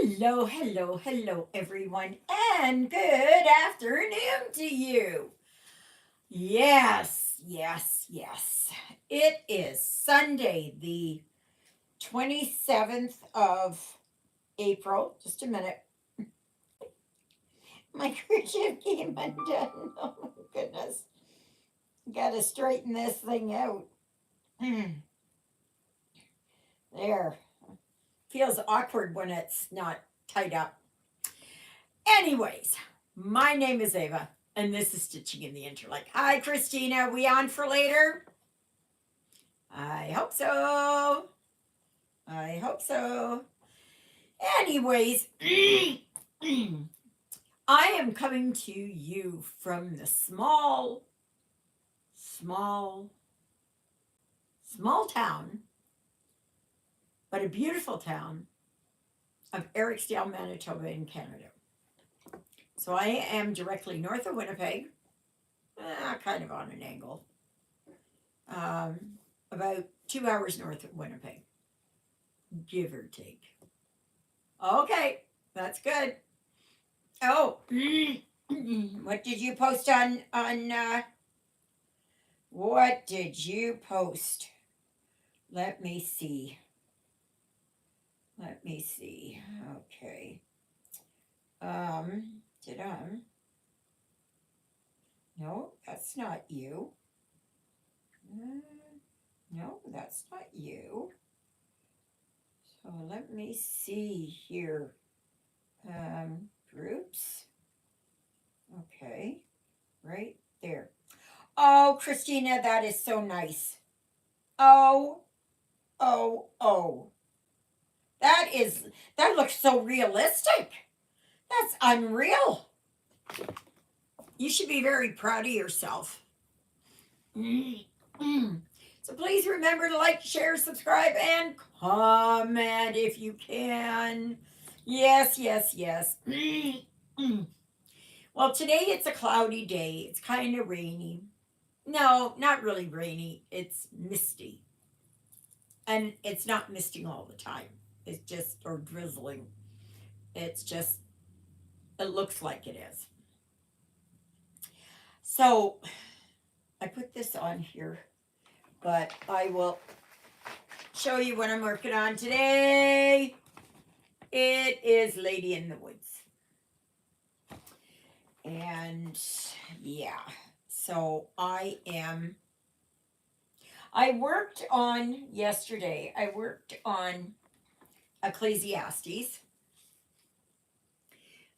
Hello, hello, hello, everyone, and good afternoon to you. Yes. It is Sunday, the 27th of April. Just a minute. My kerchief came undone. Oh my goodness. Gotta straighten this thing out. There. Feels awkward when it's not tied up. Anyways, my name is Ava, and this is Stitching in the Interlake. Hi, Christina. We on for later? I hope so. I hope so. Anyways, I am coming to you from the small, small town, but a beautiful town of Ericsdale, Manitoba, in Canada. So I am directly north of Winnipeg, kind of on an angle, um, about 2 hours north of Winnipeg, give or take. Okay, that's good. Oh, what did you post on? What did you post? Let me see. Let me see. Okay. Did I? No, that's not you. No, that's not you. So let me see here. Groups. Okay, right there. Oh, Christina, that is so nice. Oh, oh. That looks so realistic. That's unreal. You should be very proud of yourself. So please remember to like, share, subscribe, and comment if you can. Yes. Well, today it's a cloudy day. It's kind of rainy. No, not really rainy. It's misty. And it's not misting all the time. It's just, or drizzling. It's just, it looks like it is. So I put this on here, but I will show you what I'm working on today. It is Lady in the Woods. And yeah, so I worked on yesterday, I worked on Ecclesiastes,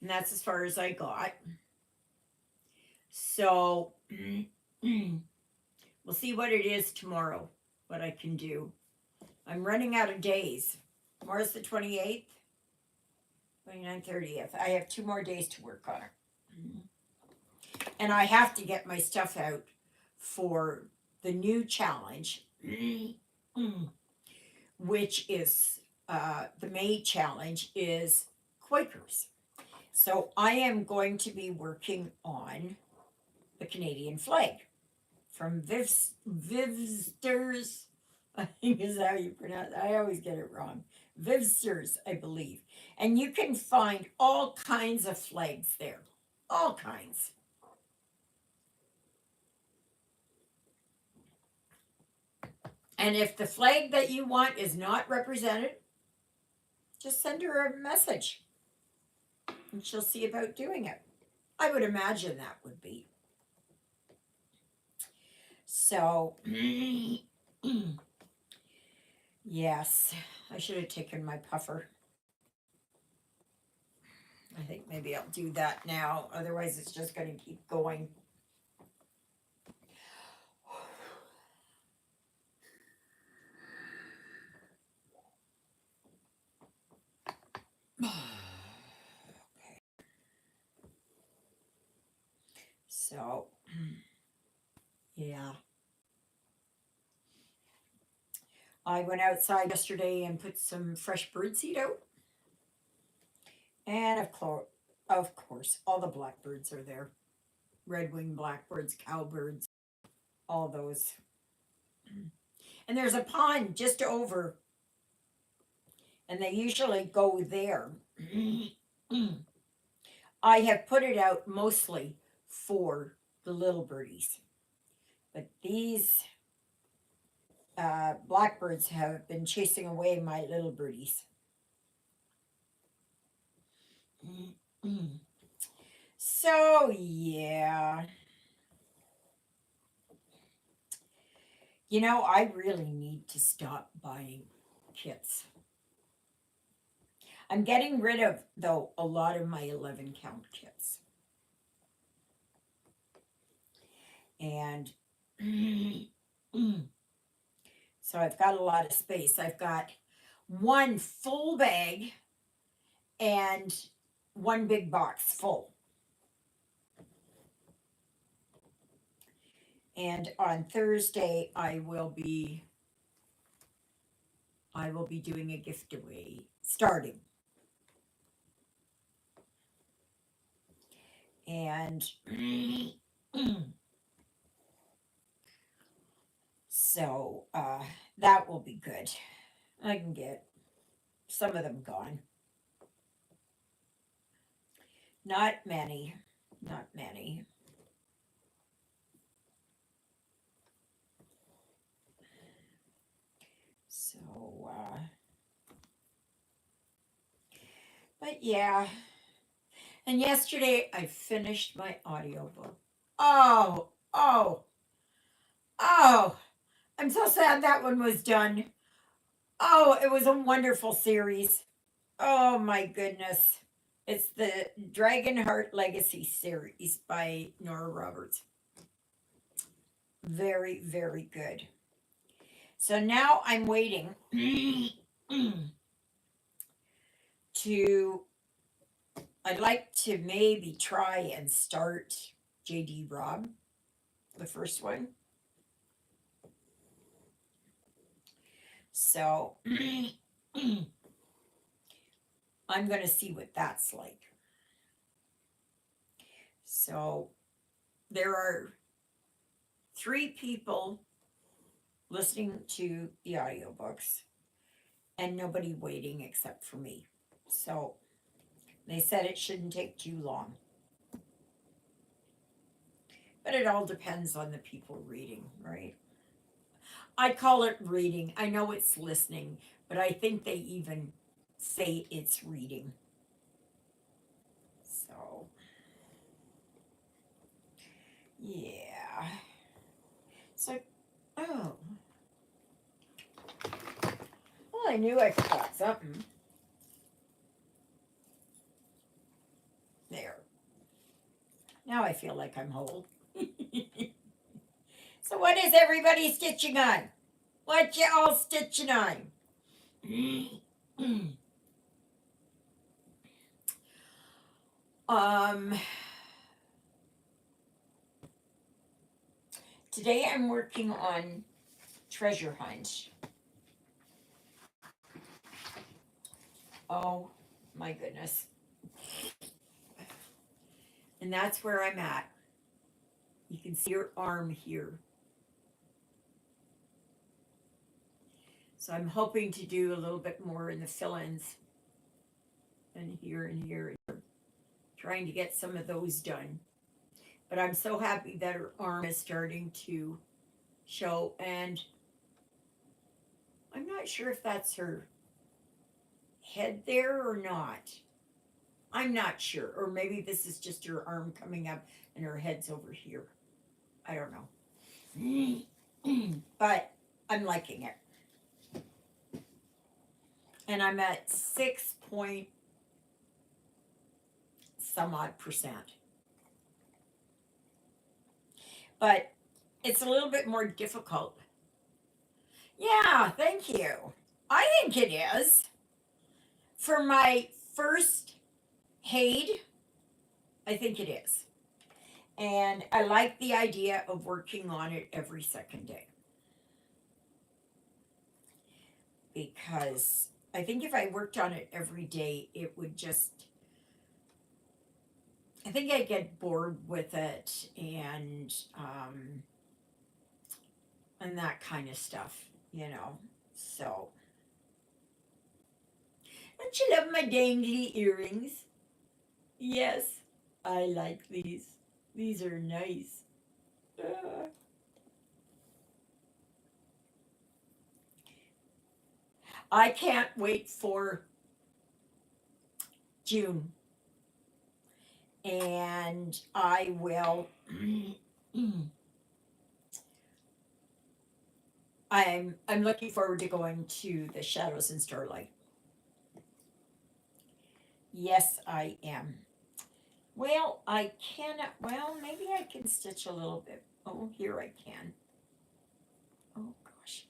and that's as far as I got. So we'll see what it is tomorrow, what I can do. I'm running out of days. Tomorrow's the 28th, 29th, 30th. I have 2 more days to work on it. And I have to get my stuff out for the new challenge, which is the May challenge is Quakers. So I am going to be working on the Canadian flag from Vivsters. I think is how you pronounce it. I always get it wrong. Vivsters, I believe. And you can find all kinds of flags there. All kinds. And if the flag that you want is not represented, just send her a message and she'll see about doing it. I would imagine that would be. So, yes, I should have taken my puffer. I think maybe I'll do that now. Otherwise, it's just going to keep going. Okay. So, yeah. I went outside yesterday and put some fresh birdseed out. And of course, all the blackbirds are there. Red-winged blackbirds, cowbirds, all those. And there's a pond just over, and they usually go there. I have put it out mostly for the little birdies. But these blackbirds have been chasing away my little birdies. So, yeah. You know, I really need to stop buying kits. I'm getting rid of, though, a lot of my 11 count kits. And so I've got a lot of space. I've got one full bag and one big box full. And on Thursday I will be doing a gift away starting. And so that will be good. I can get some of them gone. Not many. Not many. So, but yeah. And yesterday I finished my audiobook. Oh, oh, oh. I'm so sad that one was done. Oh, it was a wonderful series. Oh my goodness. It's the Dragonheart Legacy series by Nora Roberts. Very, very good. So now I'm waiting to, I'd like to maybe try and start JD Robb, the first one. So I'm going to see what that's like. So there are 3 people listening to the audiobooks and nobody waiting except for me. So they said it shouldn't take too long. But it all depends on the people reading, right? I call it reading. I know it's listening, but I think they even say it's reading. So, yeah. So, oh. Well, I knew I forgot something. There. Now I feel like I'm whole. So, what is everybody stitching on? What you all stitching on? um, Today I'm working on Treasure Hunt. Oh my goodness. And that's where I'm at. You can see your arm here. So I'm hoping to do a little bit more in the fill-ins. And here and here. Trying to get some of those done. But I'm so happy that her arm is starting to show. And I'm not sure if that's her head there or not. I'm not sure. Or maybe this is just her arm coming up and her head's over here. I don't know. But I'm liking it. And I'm at 6 point some odd percent. But it's a little bit more difficult. Yeah, thank you. I think it is. For my first Haid, I think it is. And I like the idea of working on it every second day. Because I think if I worked on it every day, it would just, I think I'd get bored with it and that kind of stuff, you know. So Don't you love my dangly earrings? Yes, I like these. These are nice. Uh, I can't wait for June, and I will. I'm looking forward to going to the Shadows in Starlight. Yes, I am. Well, I cannot. Well, maybe I can stitch a little bit. Oh, here I can. Oh gosh,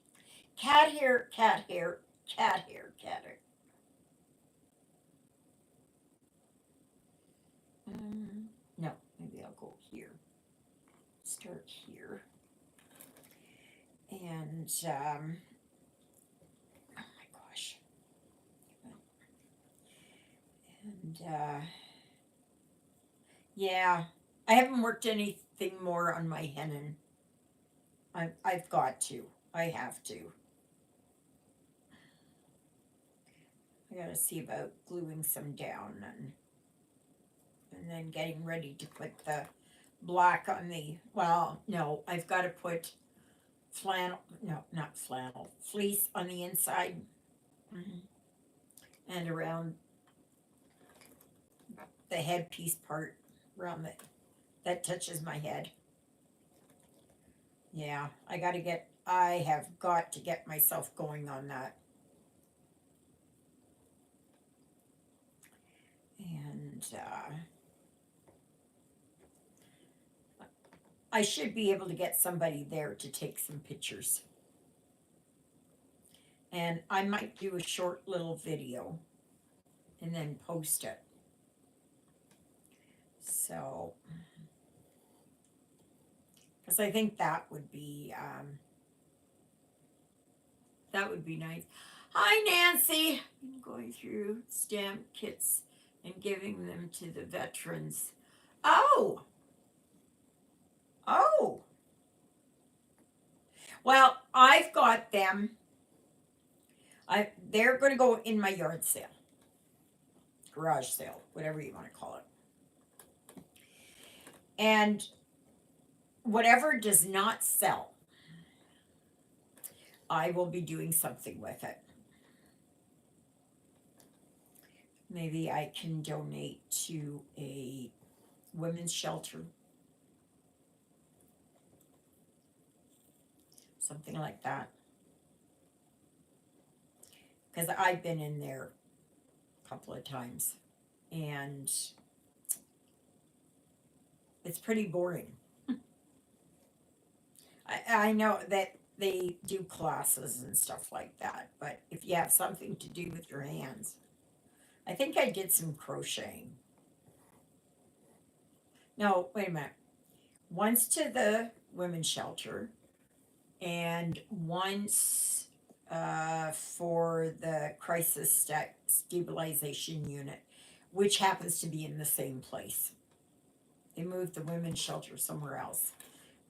cat hair, cat hair, cat hair, cat hair. No, maybe I'll go here. Start here, and oh my gosh, and yeah, I haven't worked anything more on my henna. I've got to. I have to. I gotta see about gluing some down and then getting ready to put the black on the. Well, no, I've got to put flannel. No, not flannel. Fleece on the inside. Mhm. And around the headpiece part, around the that touches my head. Yeah, I got to get. I have got to get myself going on that. And I should be able to get somebody there to take some pictures. And I might do a short little video and then post it. So, because I think that would be nice. Hi, Nancy. I'm going through stamp kits and giving them to the veterans. Oh, oh. Well, I've got them. They're going to go in my yard sale, garage sale, whatever you want to call it. And whatever does not sell, I will be doing something with it. Maybe I can donate to a women's shelter, something like that. Because I've been in there a couple of times and it's pretty boring. I know that they do classes and stuff like that, but if you have something to do with your hands, I think I did some crocheting. No, wait a minute. Once to the women's shelter, and once for the stabilization unit, which happens to be in the same place. They moved the women's shelter somewhere else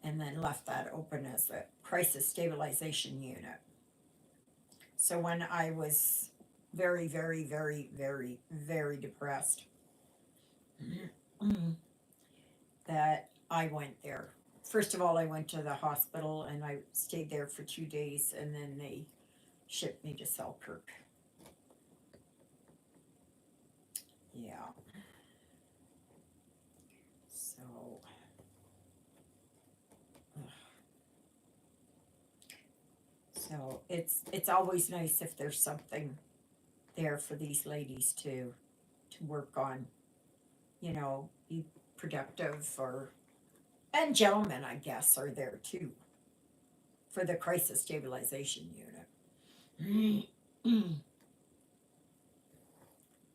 and then left that open as a crisis stabilization unit. So when I was very, very, very, very, very depressed, that I went there. First of all, I went to the hospital and I stayed there for 2 days, and then they shipped me to Selkirk. Yeah. So, it's always nice if there's something there for these ladies to work on. Be productive, or and gentlemen, I guess, are there too for the crisis stabilization unit.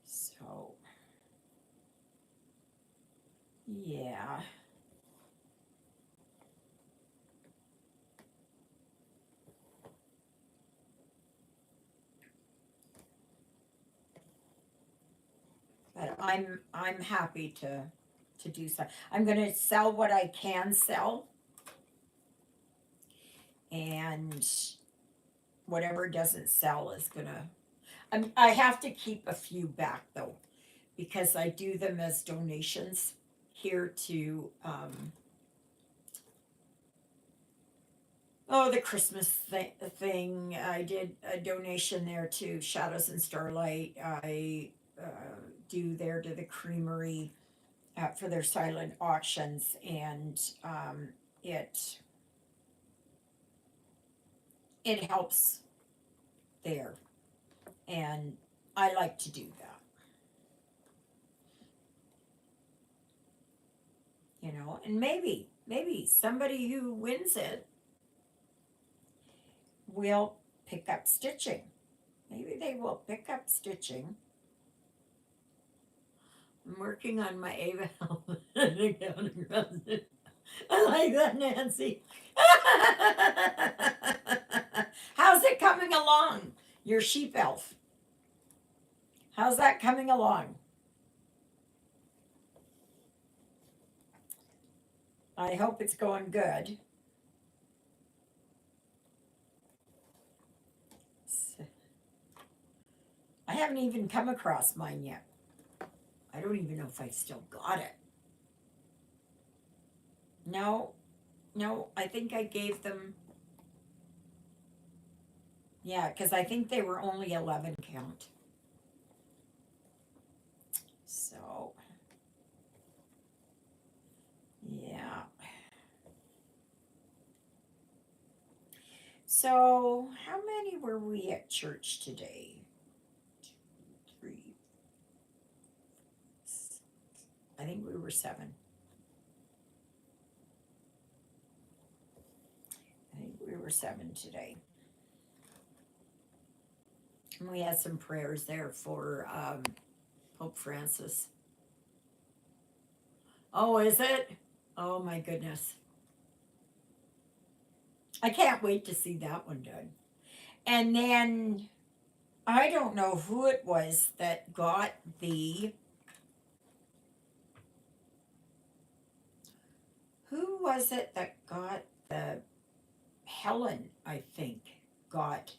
So, yeah. But I'm happy to do so. I'm going to sell what I can sell, and whatever doesn't sell is going to. I have to keep a few back though, because I do them as donations here to the Christmas thing. I did a donation there to Shadows and Starlight. I do there to the Creamery for their silent auctions, and it it helps there, and I like to do that. And maybe somebody who wins it will pick up stitching. Maybe they will pick up stitching. I'm working on my Ava helmet. I like that, Nancy. How's it coming along, your sheep elf? How's that coming along? I hope it's going good. I haven't even come across mine yet. I don't even know if I still got it. No, no, I think I gave them. Yeah, because I think they were only 11 count. So, yeah. So, how many were we at church today? 2, 3. I think we were 7. I think we were 7 today. And we had some prayers there for Pope Francis. Oh, is it? Oh my goodness. I can't wait to see that one done. And then I don't know who it was that got the. Who was it that got the. Helen, I think, got.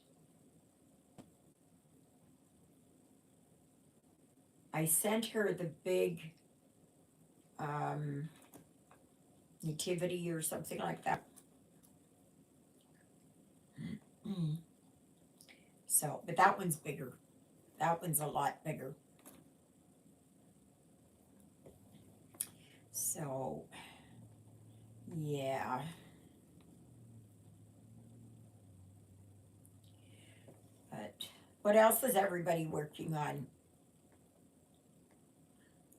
I sent her the big nativity or something like that. So, but that one's bigger. That one's a lot bigger. So, yeah. But what else is everybody working on?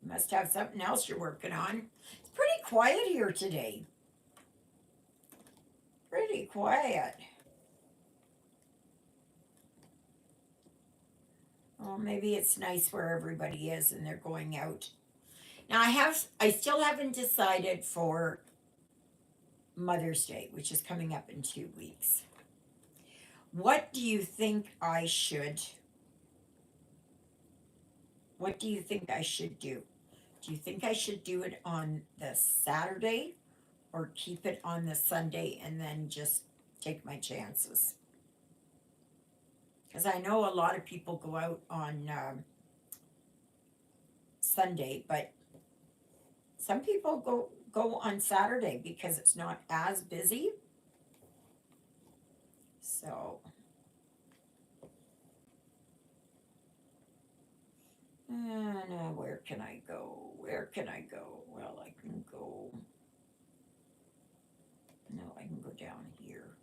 You must have something else you're working on. It's pretty quiet here today. Pretty quiet. Well, maybe it's nice where everybody is and they're going out. Now I still haven't decided for Mother's Day, which is coming up in 2 weeks. What do you think I should What do you think I should do? Do you think I should do it on the Saturday or keep it on the Sunday and then just take my chances? Because I know a lot of people go out on Sunday, but some people go on Saturday because it's not as busy. So, no, where can I go? Where can I go? Well, I can go. No, I can go down here.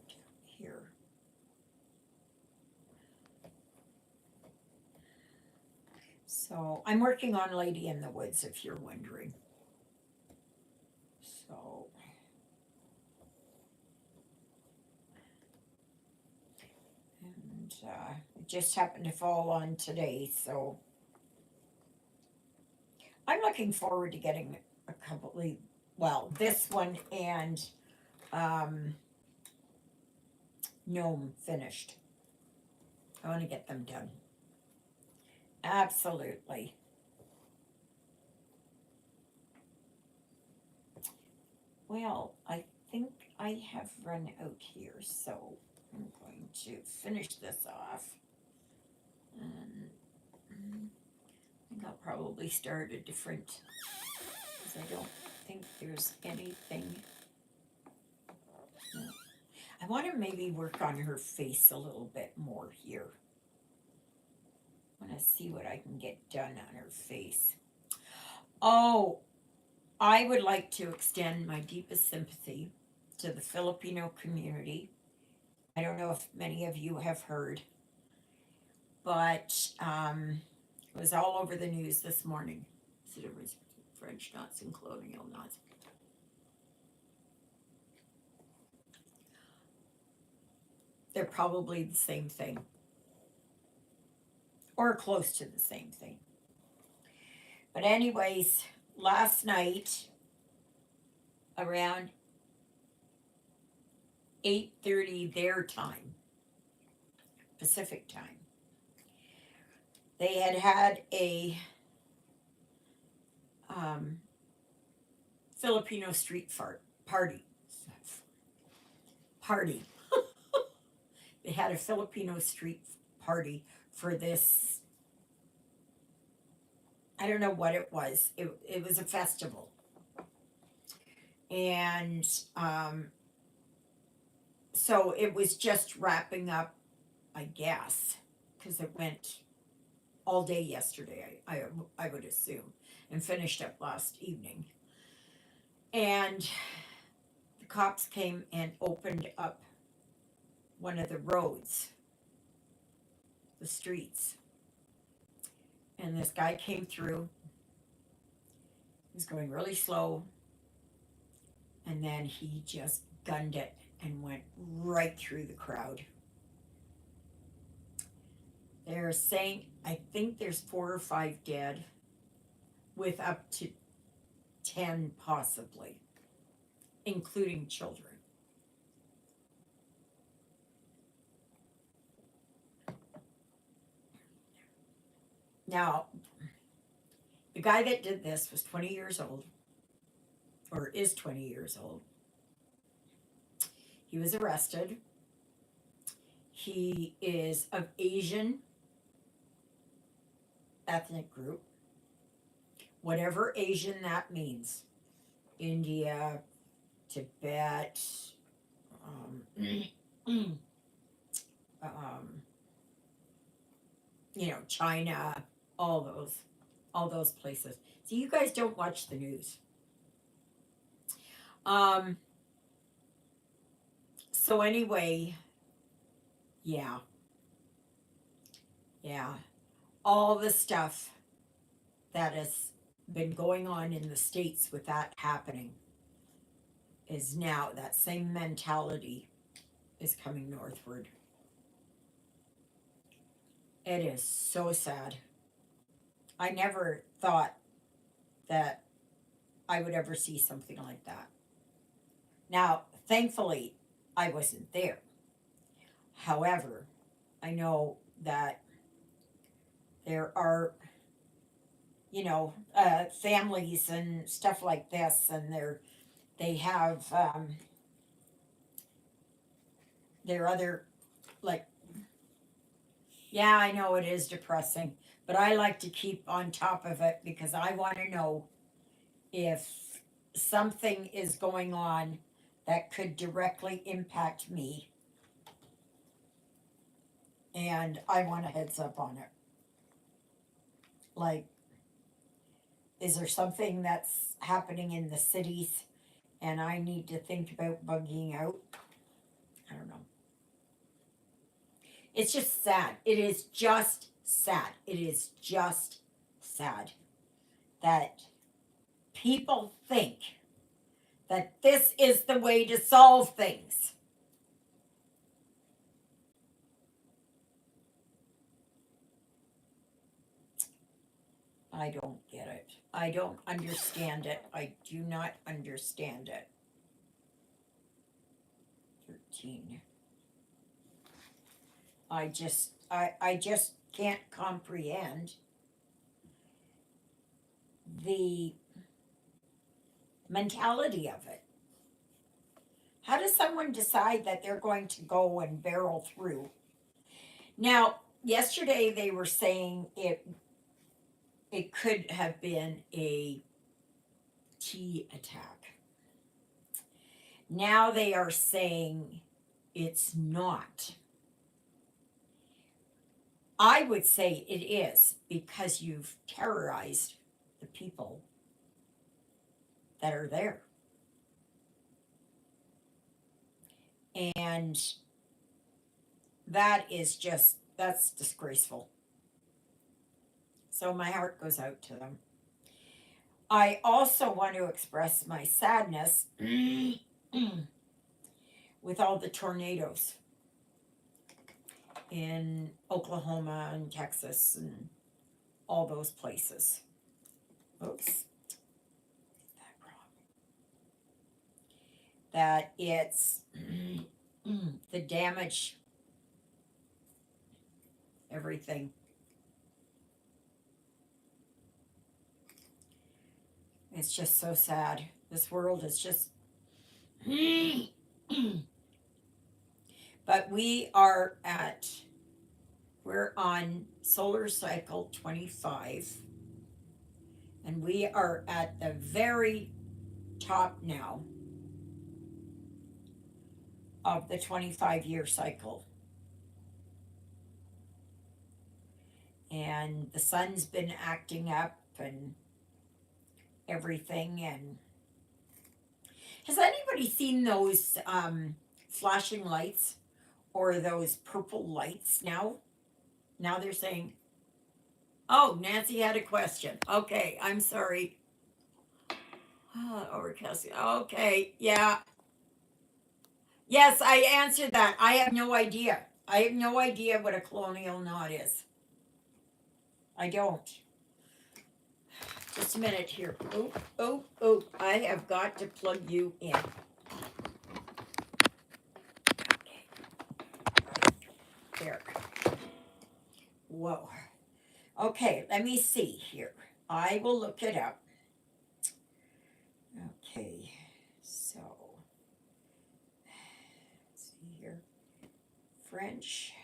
Down here. So I'm working on Lady in the Woods, if you're wondering. So and it just happened to fall on today, so I'm looking forward to getting a couple of, well, this one and Gnome finished. I want to get them done. Absolutely. Well, I think I have run out here, so I'm going to finish this off. And I think I'll probably start a different, because I don't think there's anything. No. I want to maybe work on her face a little bit more here. I want to see what I can get done on her face. Oh, I would like to extend my deepest sympathy to the Filipino community. I don't know if many of you have heard, but it was all over the news this morning. Is it a French knots and colonial knots? They're probably the same thing, or close to the same thing. But anyways, last night around 8:30 their time, Pacific time, they had a Filipino street party. They had a Filipino street party for this. I don't know what it was. It was a festival. And so it was just wrapping up, I guess, because it went all day yesterday, I would assume, and finished up last evening. And the cops came and opened up one of the roads, the streets. And this guy came through. He was going really slow. And then he just gunned it and went right through the crowd. They're saying, I think there's 4 or 5 dead, with up to 10 possibly, including children. Now, the guy that did this was 20 years old, or is 20 years old. He was arrested. He is of Asian ethnic group, whatever Asian that means. India, Tibet, China, all those places. So you guys don't watch the news. So anyway, yeah. All the stuff that has been going on in the States with that happening is now, that same mentality is coming northward. It is so sad. I never thought that I would ever see something like that. Now, thankfully, I wasn't there. However, I know that there are, families and stuff like this, and they have their other, like, yeah, I know it is depressing, but I like to keep on top of it because I want to know if something is going on that could directly impact me, and I want a heads up on it. Like, is there something that's happening in the cities and I need to think about bugging out? I don't know. It's just sad. It is just sad. It is just sad that people think that this is the way to solve things. I don't get it. I don't understand it. I do not understand it. 13. I just can't comprehend the mentality of it. How does someone decide that they're going to go and barrel through? Now, yesterday they were saying it could have been a T attack. Now they are saying it's not. I would say it is because you've terrorized the people that are there. And that's disgraceful. So my heart goes out to them. I also want to express my sadness with all the tornadoes in Oklahoma and Texas and all those places. Oops. That it's the damage, everything. It's just so sad. This world is just. But we're on solar cycle 25, and we are at the very top now of the 25-year cycle. And the sun's been acting up and everything. And has anybody seen those flashing lights or those purple lights now? Now they're saying, oh, Nancy had a question. Okay, I'm sorry. Overcast. Okay, yeah. Yes, I answered that. I have no idea. I have no idea what a colonial knot is. I don't. Just a minute here. Oh, I have got to plug you in. Okay. There. Whoa. Okay, let me see here. I will look it up. Okay, so let's see here. French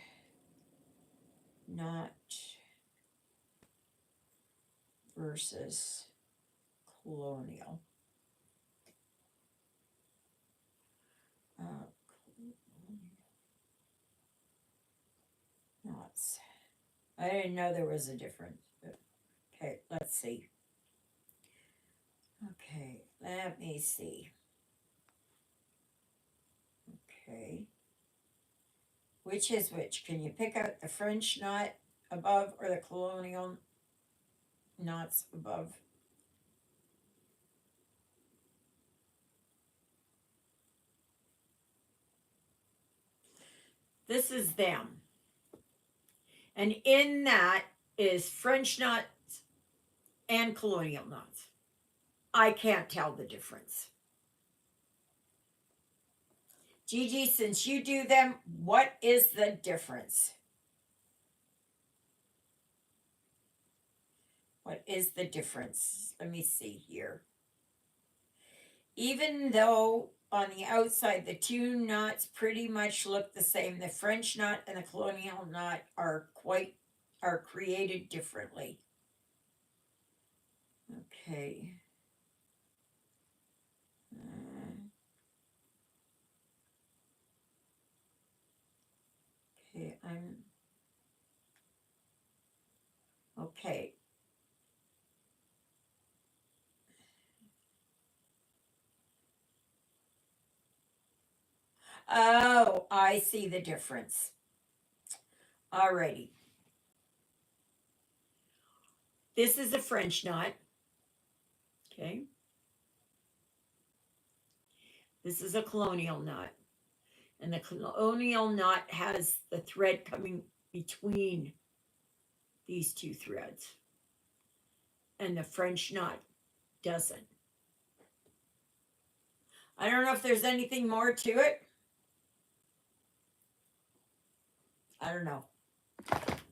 knot versus colonial. Knots. I didn't know there was a difference. But okay, let's see. Okay, let me see. Okay. Which is which? Can you pick out the French knot above or the colonial knots above? This is them. And in that is French knots and colonial knots. I can't tell the difference. Gigi, since you do them, what is the difference? What is the difference? Let me see here. Even though on the outside the two knots pretty much look the same, the French knot and the colonial knot are created differently. Okay. Okay, okay. Oh, I see the difference. Alrighty. This is a French knot. Okay. This is a colonial knot. And the colonial knot has the thread coming between these two threads. And the French knot doesn't. I don't know if there's anything more to it. I don't know.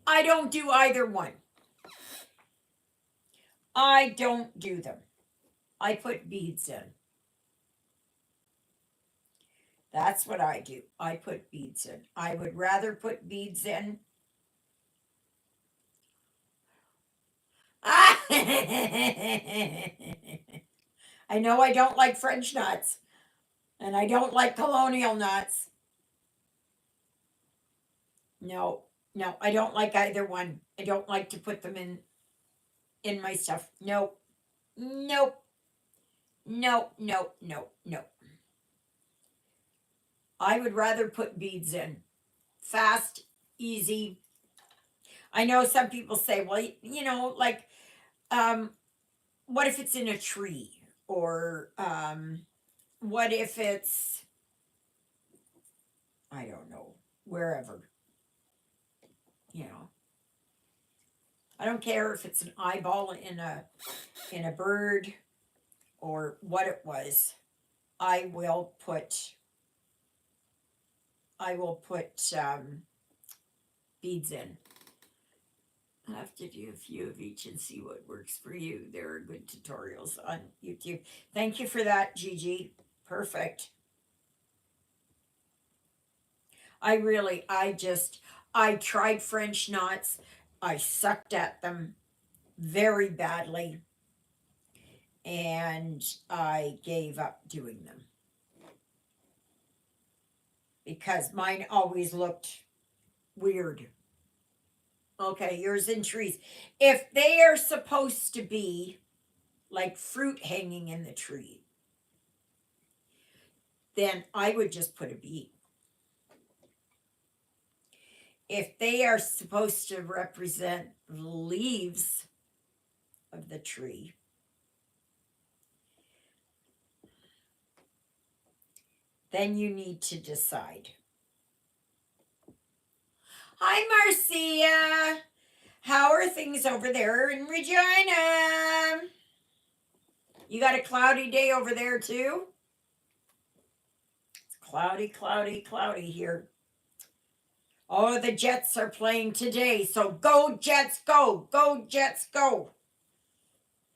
I don't do either one. I don't do them. I put beads in. That's what I do. I put beads in. I would rather put beads in. I know I don't like French nuts, and I don't like colonial nuts. No, no, I don't like either one. I don't like to put them in my stuff. Nope, nope, nope, nope, nope, nope. I would rather put beads in. Fast, easy. I know some people say, well, like, um, what if it's in a tree? Or what if it's, I don't know, wherever, you know. I don't care if it's an eyeball in a bird or what it was. I will put I will put beads in. I have to do a few of each and see what works for you. There are good tutorials on YouTube. Thank you for that, Gigi. Perfect. I tried French knots. I sucked at them very badly, and I gave up doing them because mine always looked weird. Okay, yours in trees. If they are supposed to be like fruit hanging in the tree, then I would just put a bead. If they are supposed to represent the leaves of the tree, then you need to decide. Hi, Marcia. How are things over there in Regina? You got a cloudy day over there too? It's cloudy, cloudy, cloudy here. Oh, the Jets are playing today, so go Jets, go! Go Jets, go!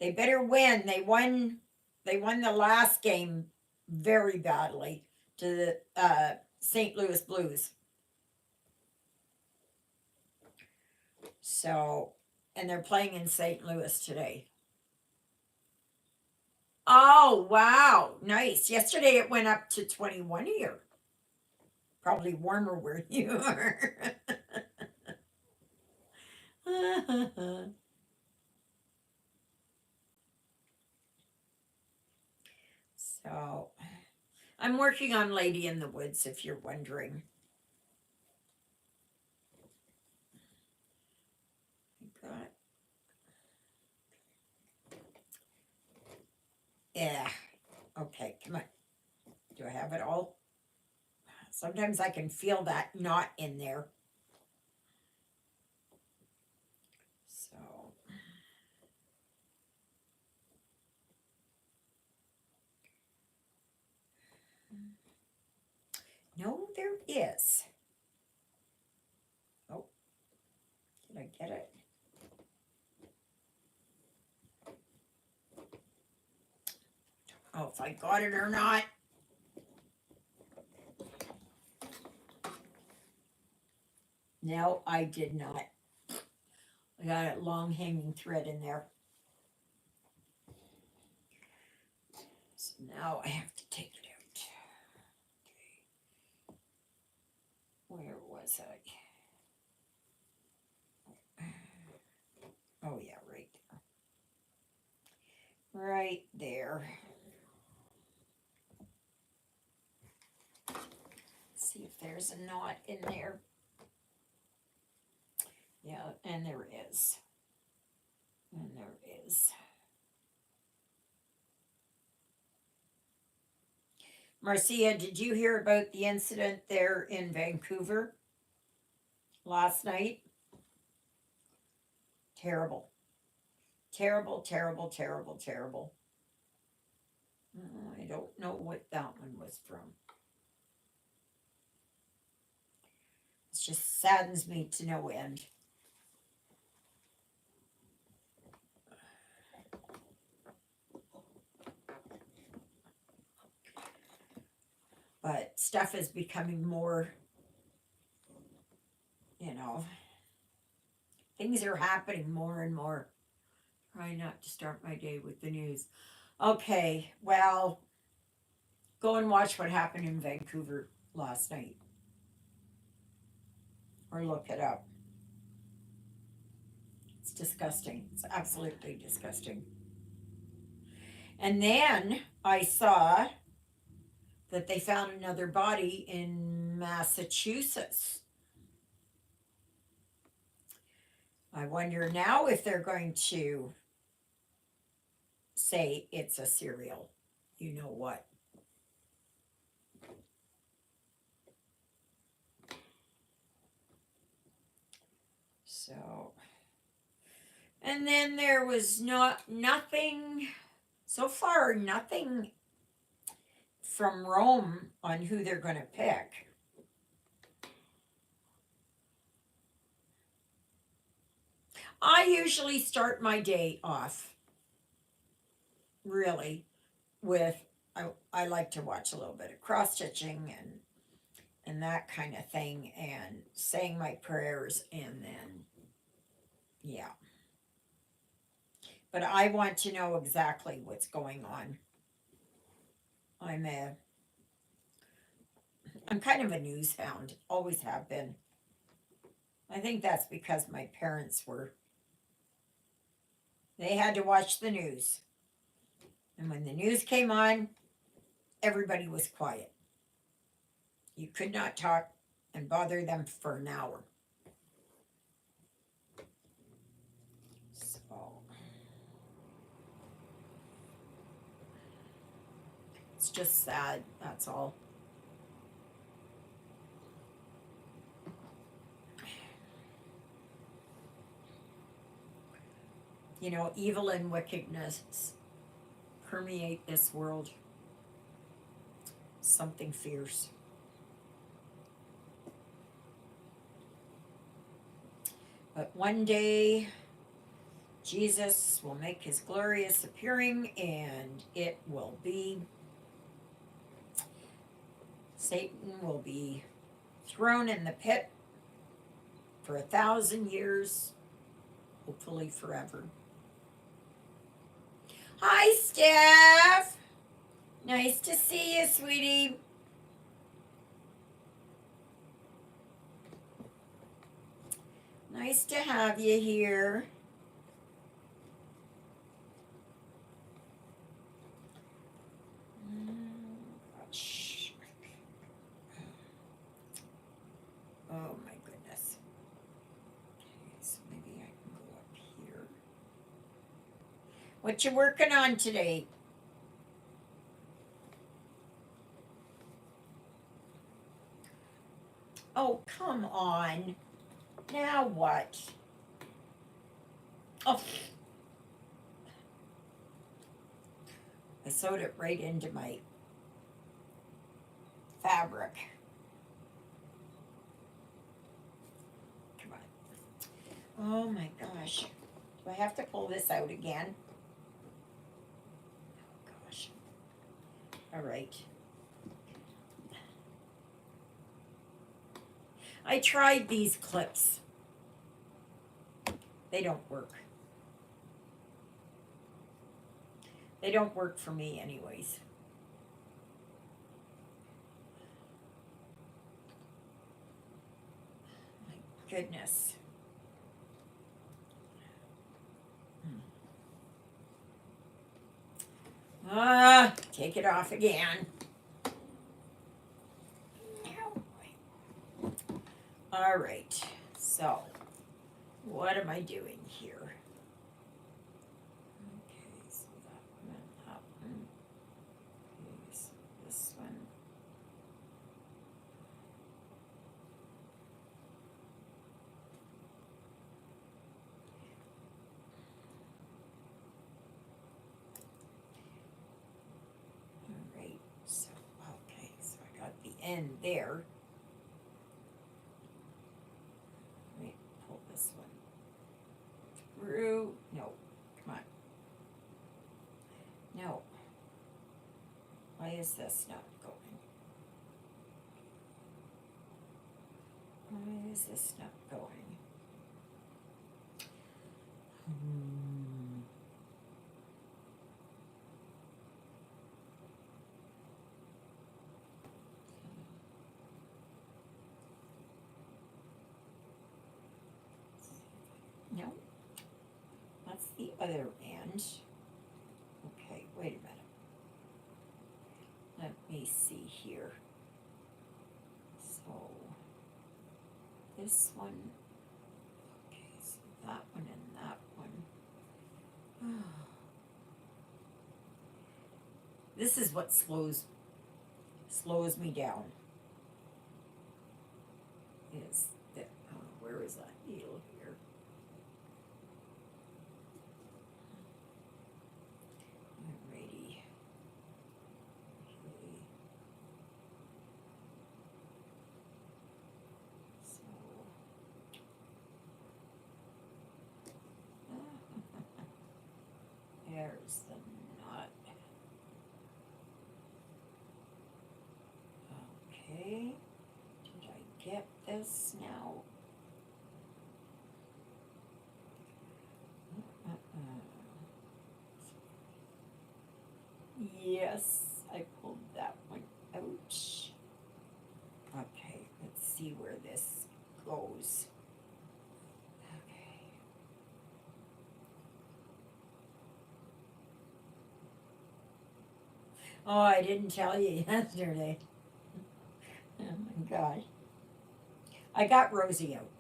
They better win. They won the last game very badly to the St. Louis Blues. So, and they're playing in St. Louis today. Oh, wow. Nice. Yesterday it went up to 21 here. Probably warmer where you are. So, I'm working on Lady in the Woods, if you're wondering. Got Yeah. Okay, come on. Do I have it all? Sometimes I can feel that knot in there. So, no, there is. Oh, did I get it? Oh, if I got it or not. No, I did not. I got a long hanging thread in there. So now I have to take it out. Where was I? Oh, yeah, right there. Right there. Let's see if there's a knot in there. Yeah, and there is. And there is. Marcia, did you hear about the incident there in Vancouver last night? Terrible. Terrible, terrible, terrible, terrible. I don't know what that one was from. It just saddens me to no end. But stuff is becoming more, you know, things are happening more and more. Try not to start my day with the news. Okay, well, go and watch what happened in Vancouver last night, or look it up. It's disgusting. It's absolutely disgusting. And then I saw that they found another body in Massachusetts. I wonder now if they're going to say it's a serial. You know what? So, and then there was nothing so far, nothing from Rome on who they're going to pick. I usually start my day off really with I like to watch a little bit of cross stitching and that kind of thing and saying my prayers and then yeah. But I want to know exactly what's going on. I'm kind of a news hound, always have been. I think that's because my parents they had to watch the news. And when the news came on, everybody was quiet. You could not talk and bother them for an hour. So it's just sad, that's all. You know, evil and wickedness permeate this world. Something fierce. But one day, Jesus will make his glorious appearing, and it will be, Satan will be thrown in the pit for 1,000 years, hopefully forever. Hi, Steph. Nice to see you, sweetie. Nice to have you here. Oh my goodness. Okay, so maybe I can go up here. What you working on today? Oh, come on. Now what? Oh. I sewed it right into my fabric. Come on. Oh my gosh. Do I have to pull this out again? Oh gosh. All right. I tried these clips. They don't work. They don't work for me anyways. My goodness. Take it off again. All right, so what am I doing here? Okay, so that went up. Okay, so this one. All right, so okay, so I got the end there. Pull this one through. No, come on. No. Why is this not going? is this not going? No, that's the other end. Okay, wait a minute. Let me see here. So this one, okay, so that one and that one. This is what slows me down. Is that where is that needle here? Alrighty. Okay. So there's the knot. Okay. Did I get this now? Yes, I pulled that one out. Okay, let's see where this goes. Okay. Oh, I didn't tell you yesterday. Oh my gosh. I got Rosie out.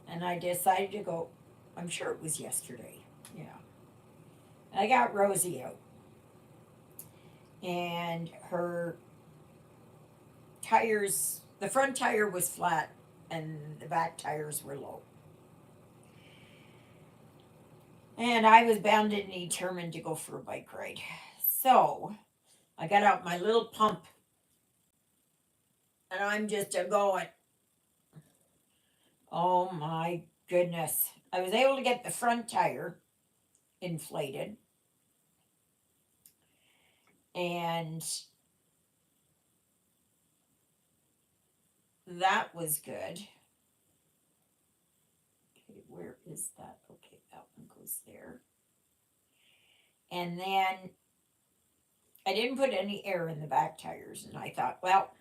And I decided to go, I'm sure it was yesterday. Yeah. I got Rosie out. And her tires, the front tire was flat and the back tires were low. And I was bound and determined to go for a bike ride. So I got out my little pump and I'm just a going. Oh my goodness. I was able to get the front tire inflated. And that was good. Okay, where is that? Okay, that one goes there. And then I didn't put any air in the back tires. And I thought, well,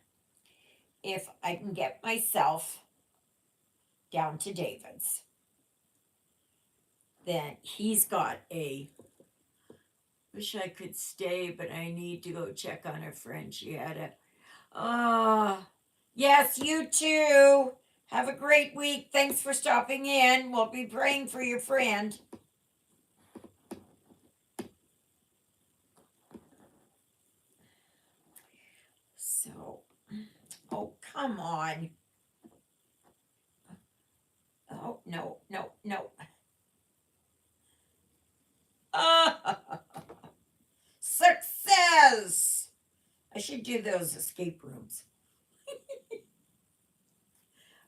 if I can get myself down to David's, then he's got a. Wish I could stay, but I need to go check on a friend. She had a. Yes, you too. Have a great week. Thanks for stopping in. We'll be praying for your friend. So, oh, come on. Oh, no, no, no. Success! I should do those escape rooms.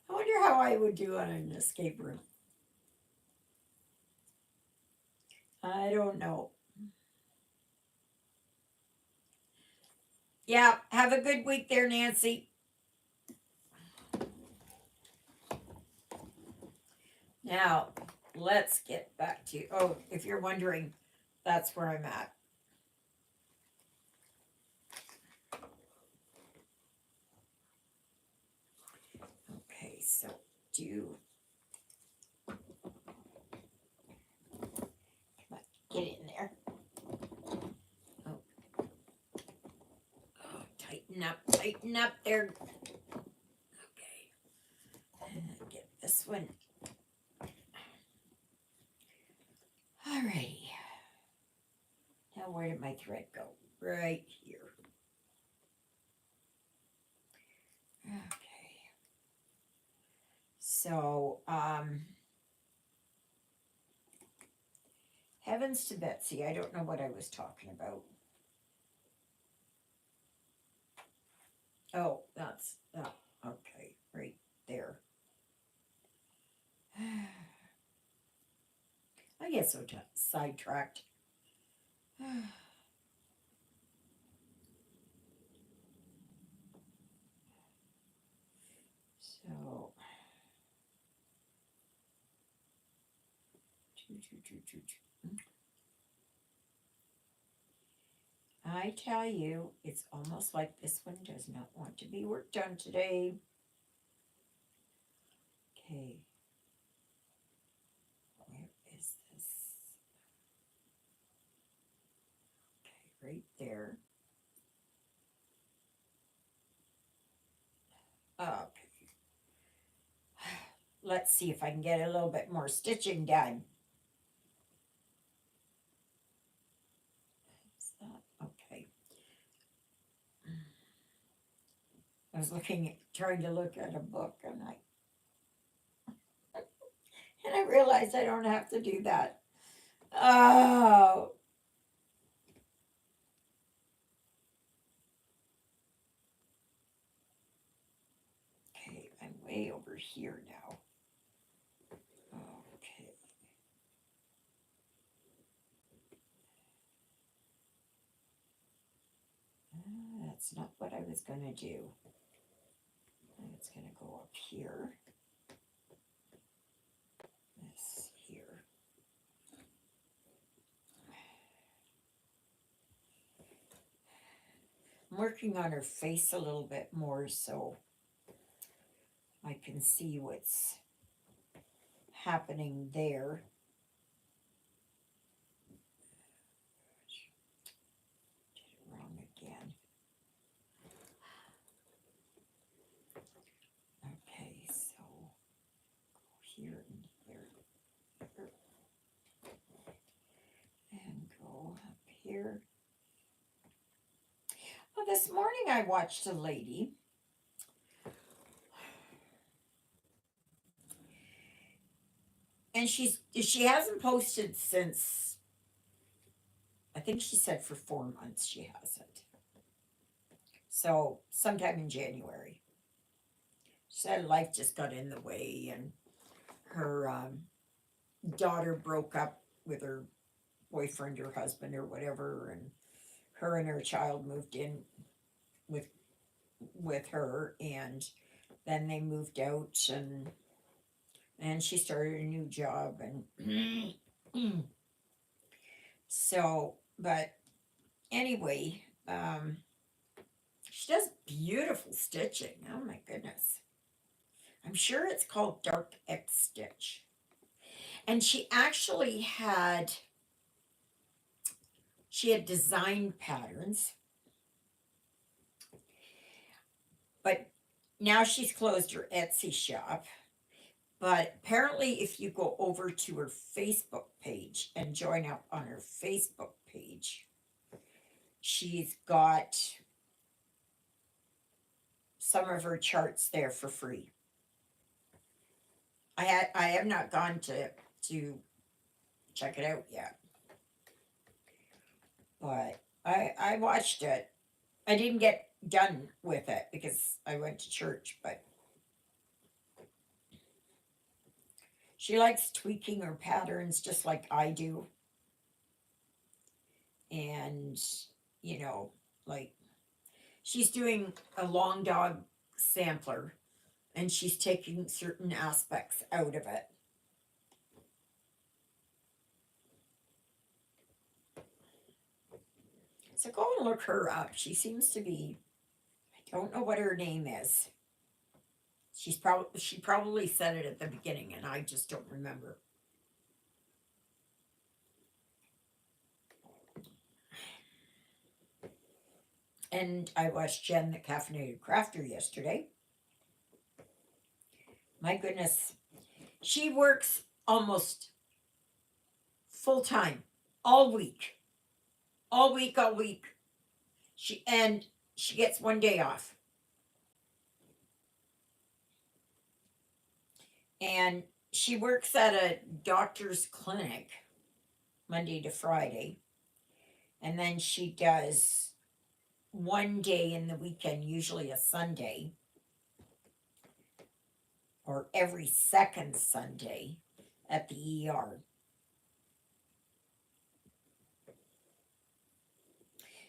I wonder how I would do on an escape room. I don't know. Yeah, have a good week there, Nancy. Now, let's get back to, oh, if you're wondering, that's where I'm at. Okay, so do, come on, get in there. Oh, tighten up there. Okay, and get this one. Alrighty. Now where did my thread go? Right here. Okay. So, heavens to Betsy. I don't know what I was talking about. Oh, that's, okay, right there. I get so sidetracked. So, I tell you, it's almost like this one does not want to be worked on today. Okay. Where is this? Okay, right there. Okay. Let's see if I can get a little bit more stitching done. Okay. I was trying to look at a book, and I realized I don't have to do that. Oh, okay. I'm way over here now. Okay. That's not what I was going to do. It's going to go up here. This here. I'm working on her face a little bit more so I can see what's happening there. Did it wrong again. Okay, so go here and here. And go up here. Well, this morning I watched a lady. And she hasn't posted since, I think she said for 4 months she hasn't. So sometime in January. She said life just got in the way and her daughter broke up with her boyfriend or husband or whatever, and her child moved in with her, and then they moved out, and she started a new job, and so, but anyway, she does beautiful stitching. Oh my goodness. I'm sure it's called Dark X Stitch. And she had designed patterns, but now she's closed her Etsy shop. But apparently, if you go over to her Facebook page and join up on her Facebook page, she's got some of her charts there for free. I have not gone to check it out yet, but I watched it. I didn't get done with it because I went to church, but she likes tweaking her patterns just like I do. And, like she's doing a long dog sampler and she's taking certain aspects out of it. So go and look her up. She seems to be, I don't know what her name is. She probably said it at the beginning and I just don't remember. And I watched Jen the Caffeinated Crafter yesterday. My goodness. She works almost full time all week. All week. She gets one day off. And she works at a doctor's clinic Monday to Friday. And then she does one day in the weekend, usually a Sunday, or every second Sunday at the ER.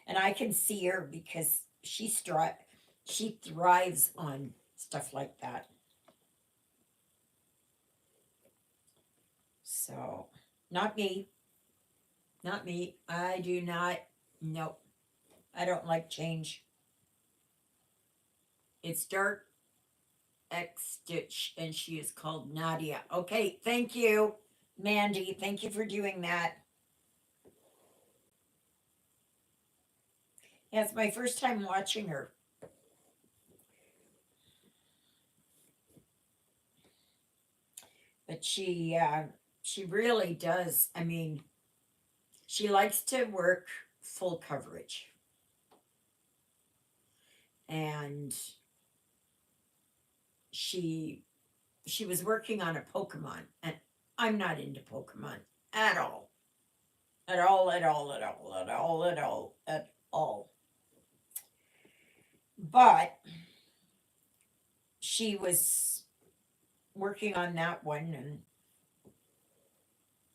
And I can see her because she thrives on stuff like that. So Not me. Not me. I do not. Nope. I don't like change. It's Dark X Stitch, and she is called Nadia. Okay, thank you, Mandy. Thank you for doing that. Yeah, it's my first time watching her. But she really does. I mean, she likes to work full coverage. And she she was working on a Pokemon, and I'm not into Pokemon at all. At all, at all, at all, at all, at all, at all. But she was working on that one, and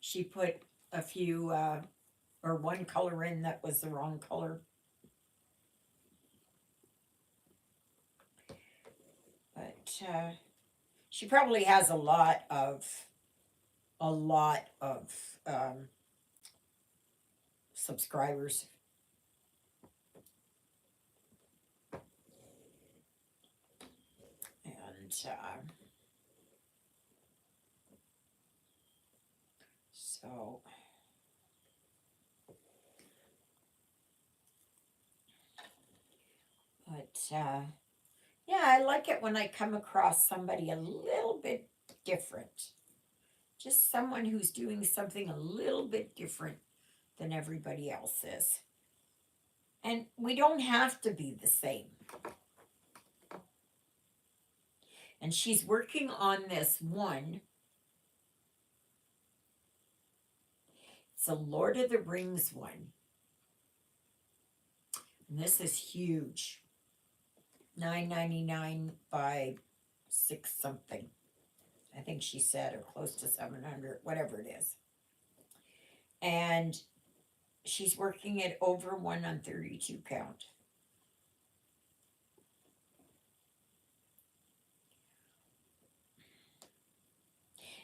she put a few or one color in that was the wrong color. But she probably has a lot of subscribers. And so, but yeah, I like it when I come across somebody a little bit different. Just someone who's doing something a little bit different than everybody else is. And we don't have to be the same. And she's working on this one. It's a Lord of the Rings one. And this is huge. $9.99 by six something. I think she said, or close to 700, whatever it is. And she's working it over 1 on 32 count.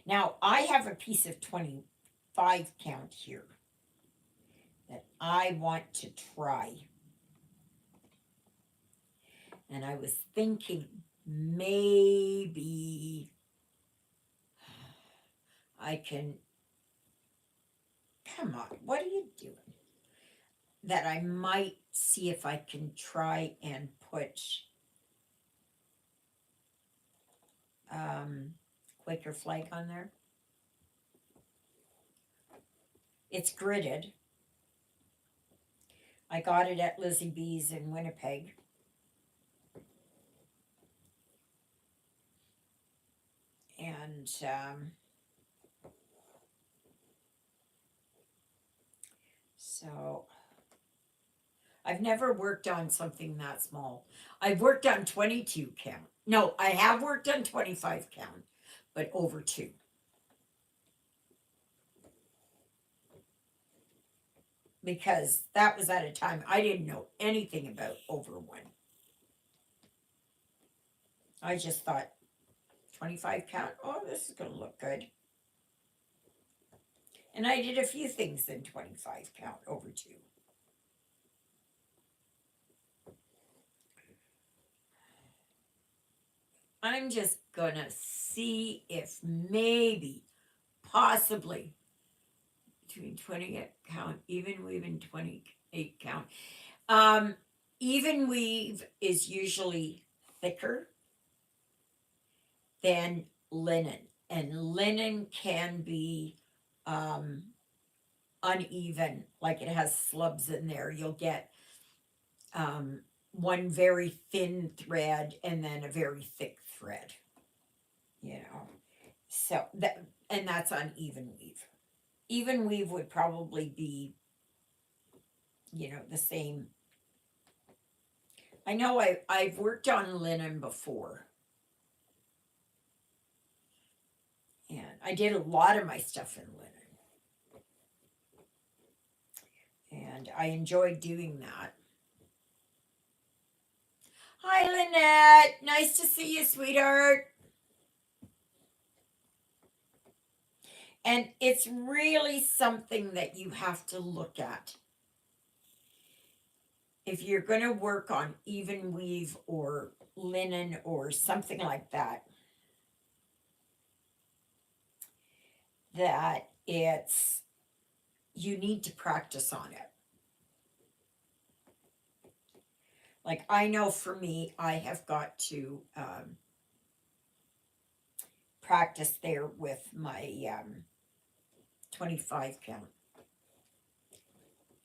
Now, I have a piece of 25 count here that I want to try. And I was thinking maybe I can. Come on, what are you doing? That I might see if I can try and put Quaker flag on there. It's gridded. I got it at Lizzie B's in Winnipeg. And so I've never worked on something that small. I've worked on 22 count. No, I have worked on 25 count, but over 2. Because that was at a time I didn't know anything about over 1. I just thought 25 count, oh, this is going to look good. And I did a few things in 25 count over 2. I'm just going to see if maybe, possibly, between 28 count, even weave and 28 count. Even weave is usually thicker than linen, and linen can be uneven, like it has slubs in there. You'll get one very thin thread and then a very thick thread, so that's uneven weave. Even weave would probably be the same. I know I've worked on linen before, and I did a lot of my stuff in linen, and I enjoyed doing that. Hi, Lynette. Nice to see you, sweetheart. And it's really something that you have to look at. If you're going to work on even weave or linen or something like that, that it's, you need to practice on it. Like I know for me, I have got to practice there with my 25 count.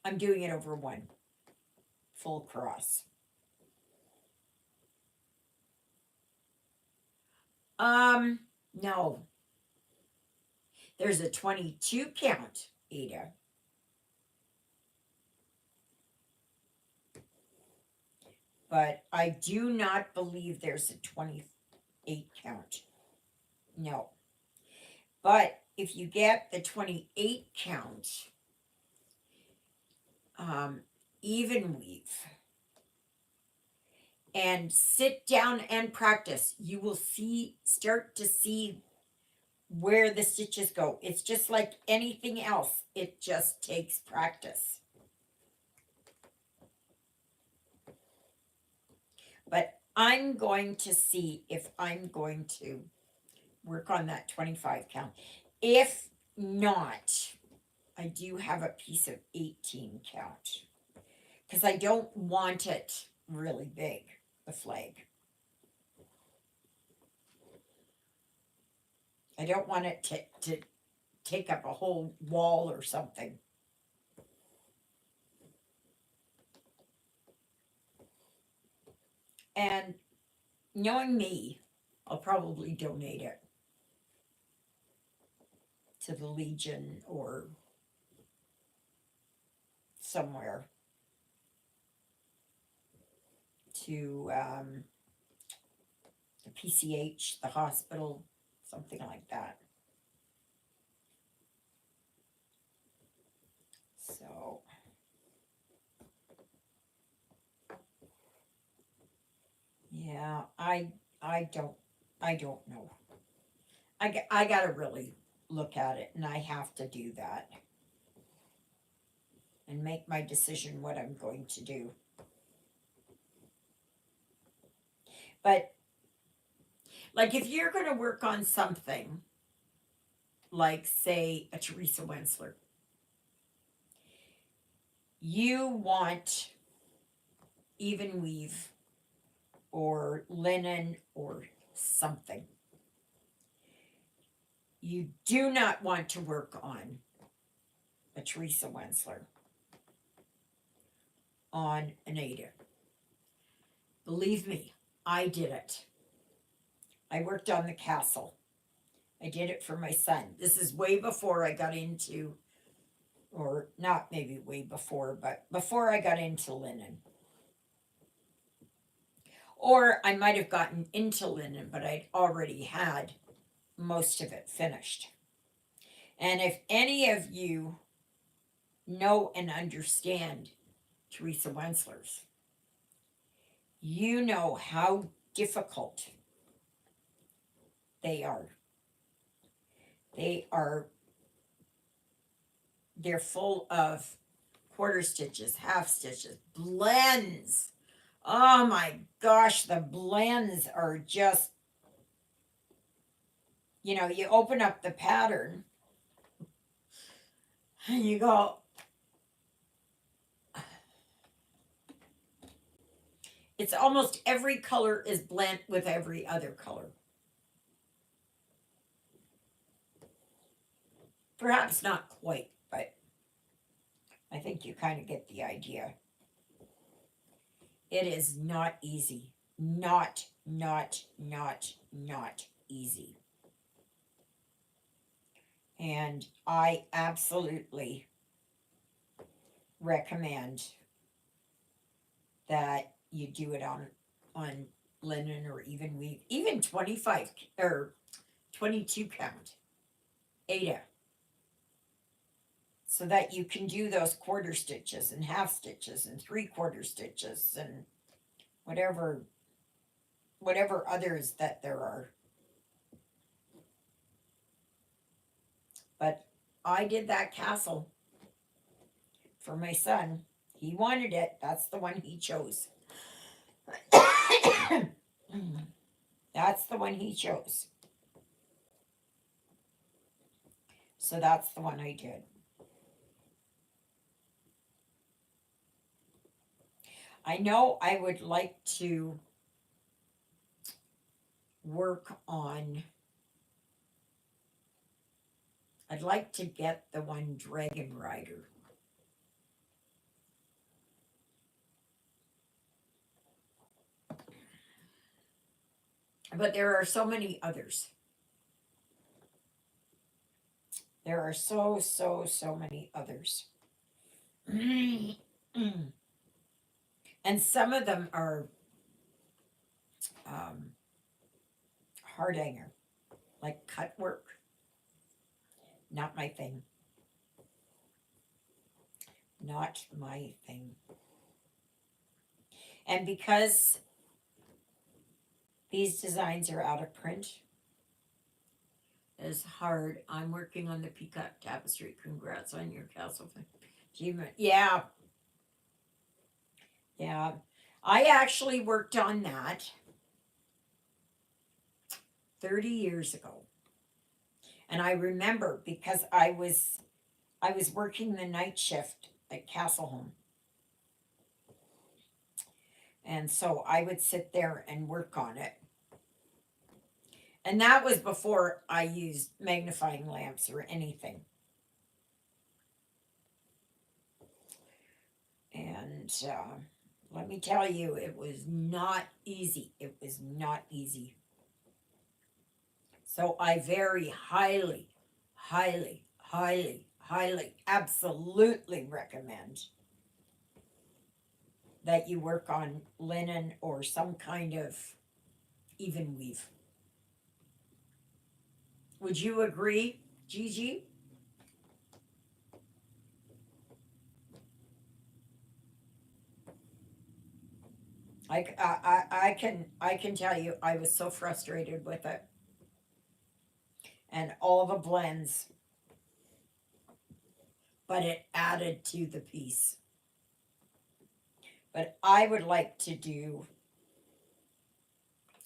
I'm doing it over one full cross. No. There's a 22 count, Ada. But I do not believe there's a 28 count. No. But if you get the 28 count, even weave, and sit down and practice, you will start to see where the stitches go. It's just like anything else. It just takes practice. But I'm going to see if I'm going to work on that 25 count. If not, I do have a piece of 18 count because I don't want it really big, the flag. I don't want it to take up a whole wall or something. And knowing me, I'll probably donate it to the Legion or somewhere, to the PCH, the hospital, something like that. So yeah, I don't know. I gotta really look at it, and I have to do that and make my decision what I'm going to do. But like if you're going to work on something like say a Teresa Wensler, you want even weave or linen or something. You do not want to work on a Teresa Wensler on an Ada. Believe me, I did it. I worked on the castle. I did it for my son. This is way before I got into, or not maybe way before, but before I got into linen. Or I might have gotten into linen, but I'd already had most of it finished. And if any of you know and understand Teresa Wenslers, you know how difficult they are. They're full of quarter stitches, half stitches, blends. Oh my gosh, the blends are just, you open up the pattern and you go, it's almost every color is blent with every other color. Perhaps not quite, but I think you kind of get the idea. It is not easy. Not easy. And I absolutely recommend that you do it on linen or even weave, even 25 or 22 count, Ada, so that you can do those quarter stitches and half stitches and 3/4 stitches and whatever others that there are. But I did that castle for my son. He wanted it. That's the one he chose. That's the one he chose. So that's the one I did. I know I would like to work on, I'd like to get the one Dragon Rider. But there are so many others. There are so many others. And some of them are um, hard hanger, like cut work. Not my thing. Not my thing. And because these designs are out of print, it's hard. I'm working on the peacock tapestry. Congrats on your castle achievement. Yeah, yeah. I actually worked on that 30 years ago. And I remember because I was working the night shift at Castleholm. And so I would sit there and work on it. And that was before I used magnifying lamps or anything. And let me tell you, it was not easy. It was not easy. So I very highly, highly, highly, highly, absolutely recommend that you work on linen or some kind of even weave. Would you agree, Gigi? I can tell you I was so frustrated with it and all the blends, but it added to the piece. But I would like to do,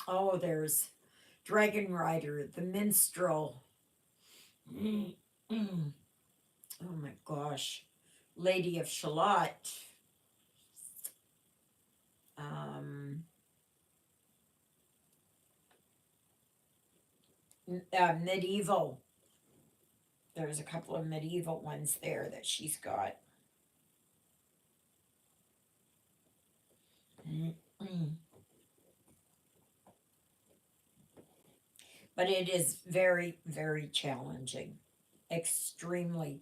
oh, there's Dragon Rider, the Minstrel. Mm, mm. Oh my gosh, Lady of Shalott. Um, medieval. There's a couple of medieval ones there that she's got. Mm, mm. But it is very, very challenging, extremely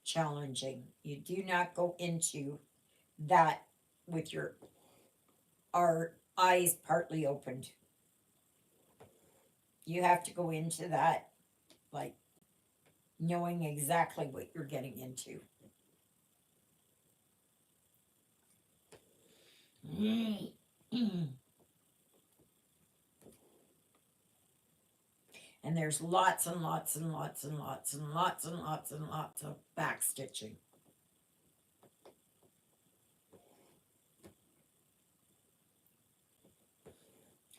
challenging. You do not go into that with your our eyes partly opened. You have to go into that like knowing exactly what you're getting into. And there's lots and lots and lots and lots and lots and lots and lots of back stitching.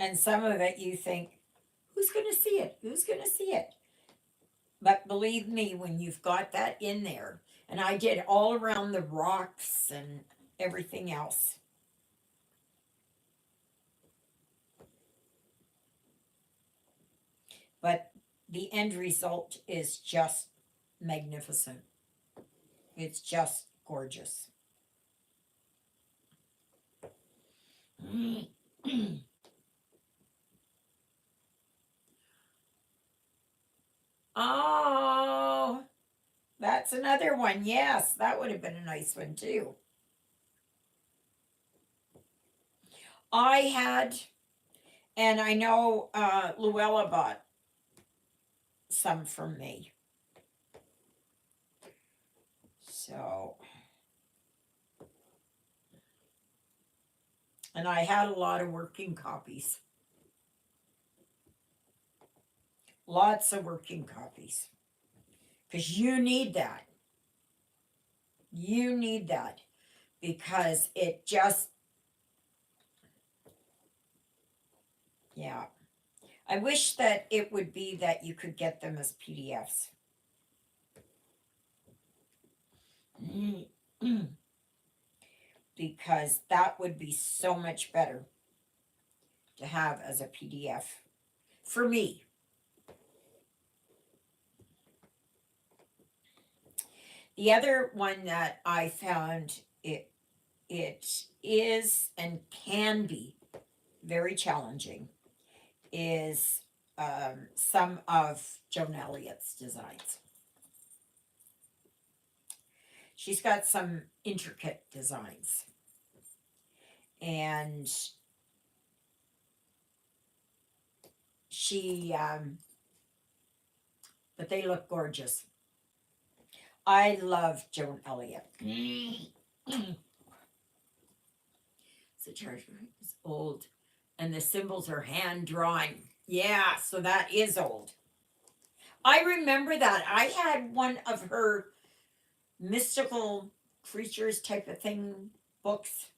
And some of it you think, who's going to see it? Who's going to see it? But believe me, when you've got that in there, and I did all around the rocks and everything else. But the end result is just magnificent. It's just gorgeous. Oh, that's another one. Yes, that would have been a nice one too. I had, and I know Luella bought some from me. So, and I had a lot of working copies. Lots of working copies. because you need that. You need that because it just, yeah. I wish that it would be that you could get them as PDFs. Because that would be so much better to have as a PDF for me. The other one that I found it is and can be very challenging is some of Joan Elliott's designs. She's got some intricate designs. And but they look gorgeous. I love Joan Elliott. The charger is old, and the symbols are hand drawn. Yeah, so that is old. I remember that. I had one of her mystical creatures type of thing books,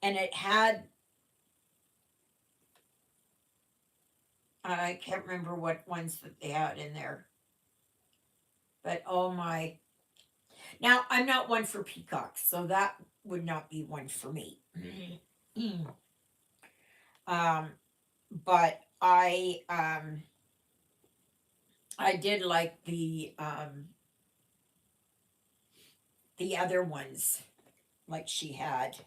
and it had, I can't remember what ones that they had in there, but oh my. Now, I'm not one for peacocks, so that would not be one for me. But I did like the other ones, like she had.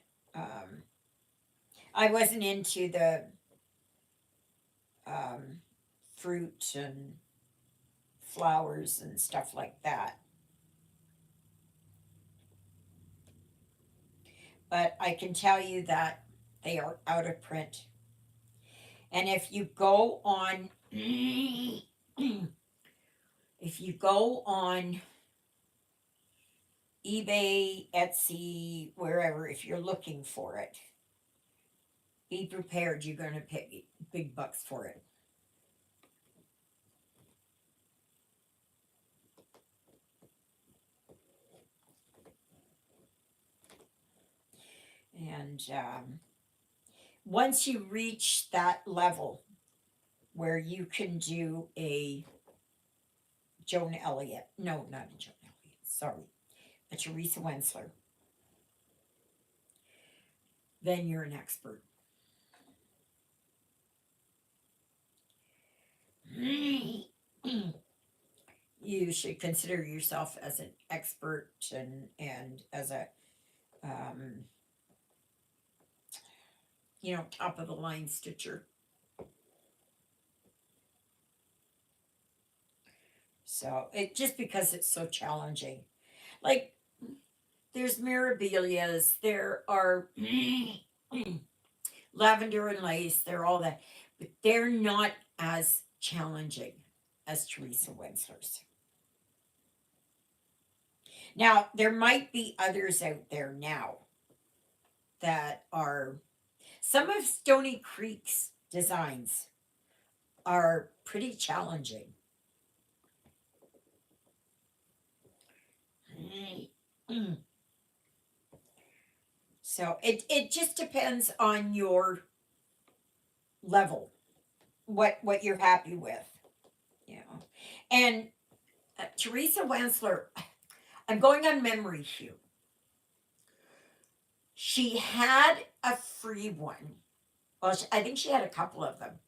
I wasn't into the fruit and flowers and stuff like that. But I can tell you that they are out of print. And if you go on, if you go on eBay, Etsy, wherever, if you're looking for it, be prepared. You're going to pay big bucks for it. And once you reach that level where you can do a Joan Elliott, no, not a Joan Elliott, sorry, a Teresa Wensler, then you're an expert. You should consider yourself as an expert and as a top of the line stitcher. So it just because it's so challenging. Like there's mirabilias, there are lavender and lace, they're all that, but they're not as challenging as Teresa Wensler's. Now, there might be others out there now that are, some of Stony Creek's designs are pretty challenging. So it just depends on your level, what you're happy with, And Teresa Wensler, I'm going on memory here. She had a free one. Well, I think she had a couple of them.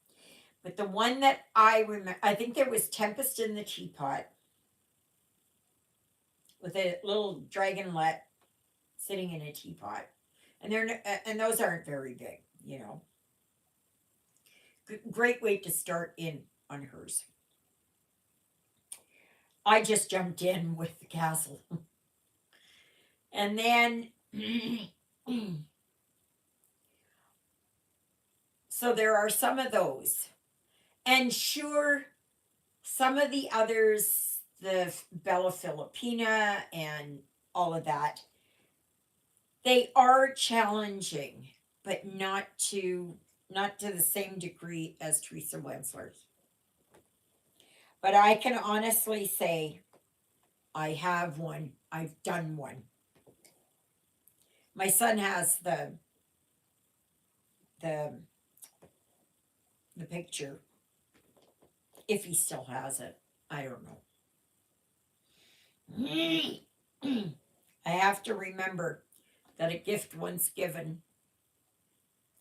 But the one that I remember, I think there was Tempest in the Teapot with a little dragonlet sitting in a teapot. And those aren't very big, Great way to start in on hers. I just jumped in with the castle. And then so there are some of those. And sure, some of the others, the Bella Filipina and all of that, they are challenging, but not to the same degree as Teresa Wensler's. But I can honestly say I have one. I've done one. My son has the the picture, if he still has it. I don't know. I have to remember that a gift once given,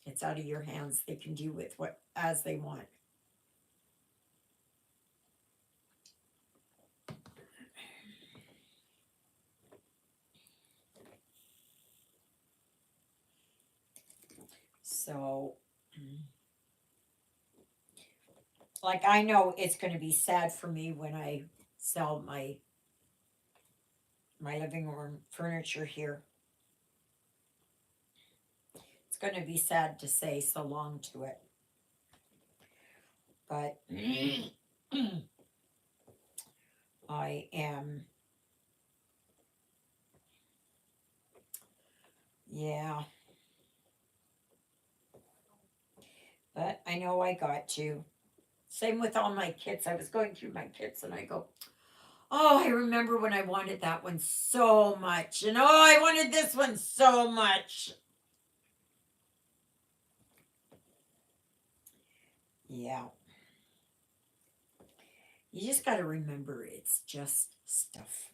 it's out of your hands. They can do with what as they want. So, like, I know it's going to be sad for me when I sell my living room furniture here. It's going to be sad to say so long to it. But I am, yeah. But I know I got to. Same with all my kits. I was going through my kits and I go, oh, I remember when I wanted that one so much. And oh, I wanted this one so much. Yeah. You just got to remember it's just stuff.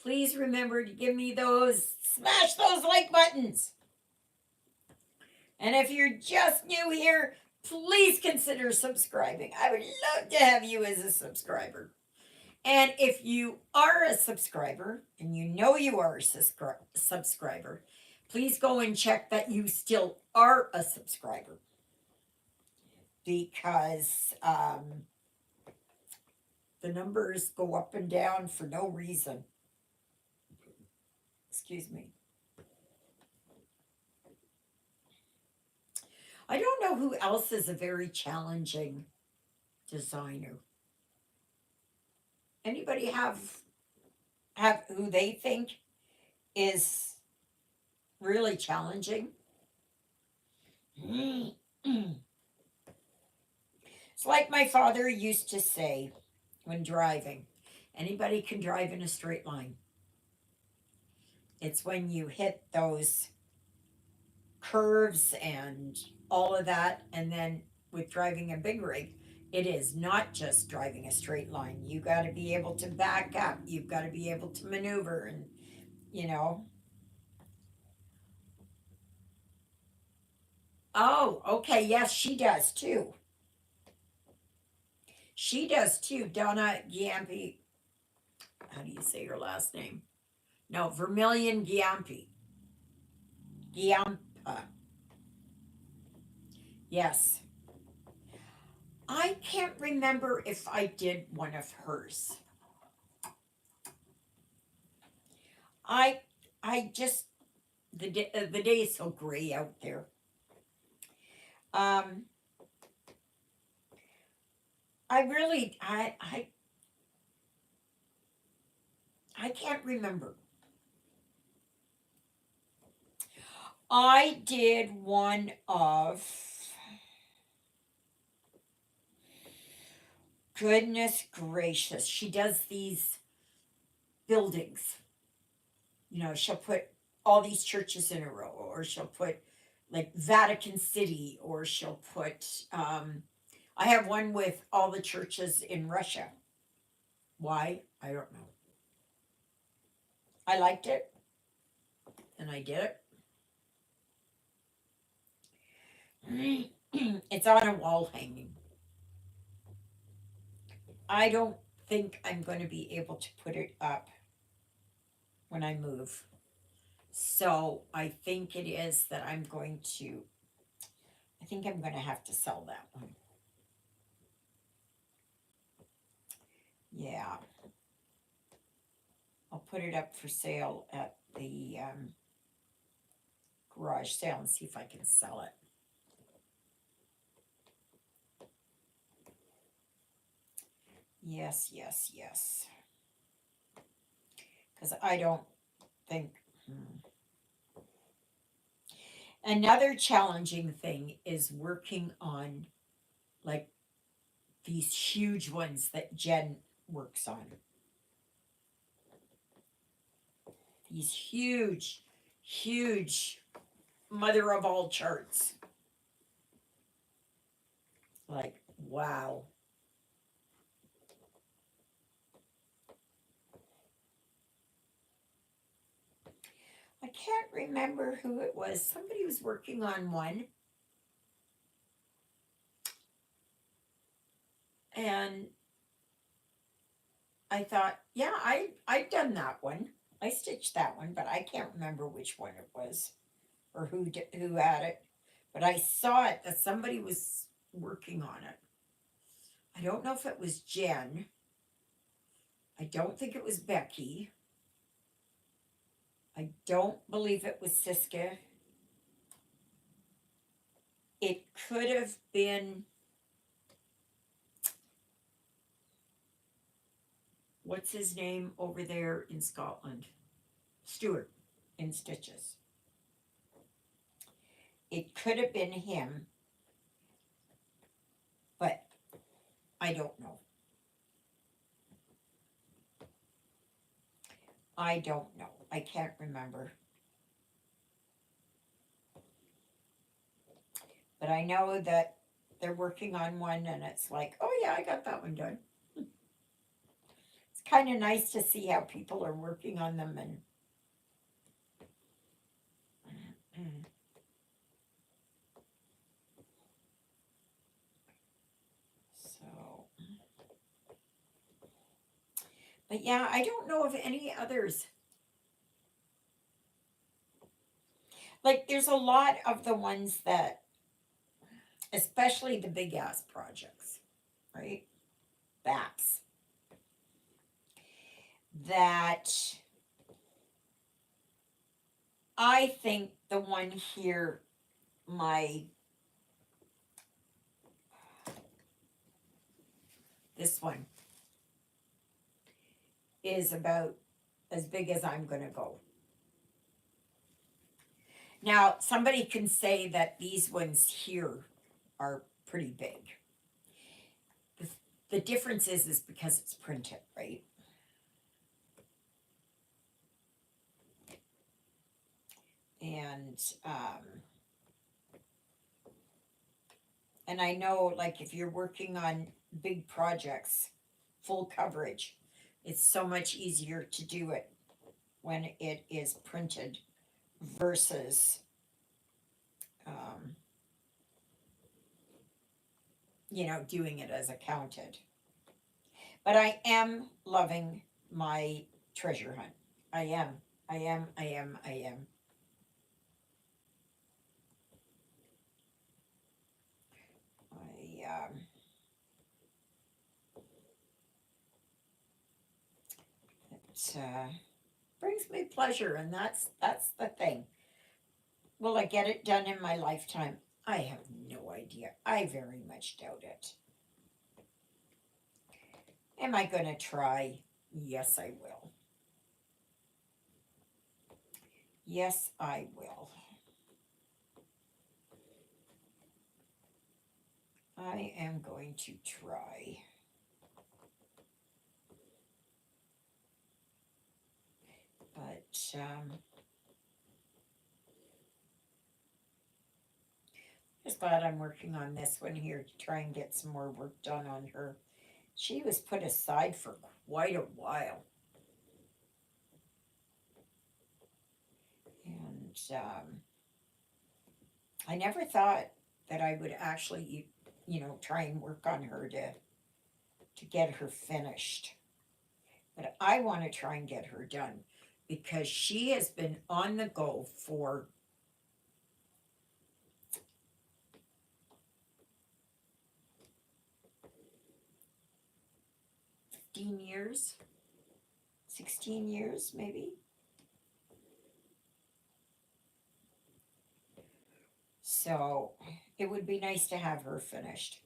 Please remember to give me those, smash those like buttons. And if you're just new here, please consider subscribing. I would love to have you as a subscriber. And if you are a subscriber, and you know you are a subscriber, please go and check that you still are a subscriber. Because the numbers go up and down for no reason. Excuse me. I don't know who else is a very challenging designer. Anybody have who they think is really challenging? It's like my father used to say when driving, anybody can drive in a straight line. It's when you hit those curves and all of that, and then with driving a big rig, it is not just driving a straight line. You got to be able to back up. You've got to be able to maneuver, and you know. Oh, okay. Yes, she does too. She does too. Donna Giampi. How do you say her last name? No, Vermilion Giampi. Giampa. Yes. I can't remember if I did one of hers. I I just the day is so gray out there. Um, I really I can't remember. I did one of, goodness gracious. She does these buildings. You know, she'll put all these churches in a row, or she'll put like Vatican City, or she'll put. I have one with all the churches in Russia. Why? I don't know. I liked it, and I did it. It's on a wall hanging. I don't think I'm going to be able to put it up when I move. So I think it is that I'm going to, I think I'm going to have to sell that one. Yeah. I'll put it up for sale at the garage sale and see if I can sell it. Yes, yes, yes. Because I don't think. Another challenging thing is working on like these huge ones that Jen works on. These huge, huge mother of all charts. Like, wow. I can't remember who it was. Somebody was working on one. And I thought, yeah, I've done that one. I stitched that one, but I can't remember which one it was or who had it. But I saw it that somebody was working on it. I don't know if it was Jen. I don't think it was Becky. I don't believe it was Siska. It could have been, what's his name over there in Scotland? Stuart in Stitches. It could have been him, but I don't know. I don't know. I can't remember. But I know that they're working on one and it's like, oh yeah, I got that one done. It's kind of nice to see how people are working on them and so. But yeah, I don't know of any others. Like there's a lot of the ones that, especially the big ass projects, right? BAPs. That I think the one here, this one is about as big as I'm going to go. Now, somebody can say that these ones here are pretty big. The difference is because it's printed, right? And I know, like, if you're working on big projects, full coverage, it's so much easier to do it when it is printed versus, doing it as a counted. But I am loving my treasure hunt. I am. I am. I am. I am. It brings me pleasure, and that's the thing. Will I get it done in my lifetime? I have no idea. I very much doubt it. Am I going to try? Yes, I will. Yes, I will. I am going to try. But, just glad I'm working on this one here to try and get some more work done on her. She was put aside for quite a while. And I never thought that I would actually, try and work on her to get her finished. But I want to try and get her done because she has been on the go for 15 years, 16 years maybe. So it would be nice to have her finished.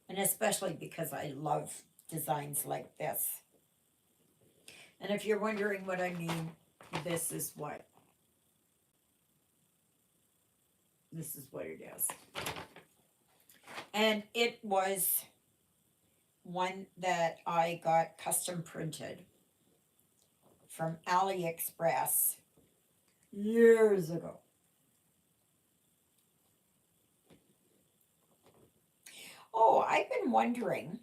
And especially because I love designs like this. And if you're wondering what I mean, this is what it is. And it was one that I got custom printed from AliExpress years ago. Oh, I've been wondering,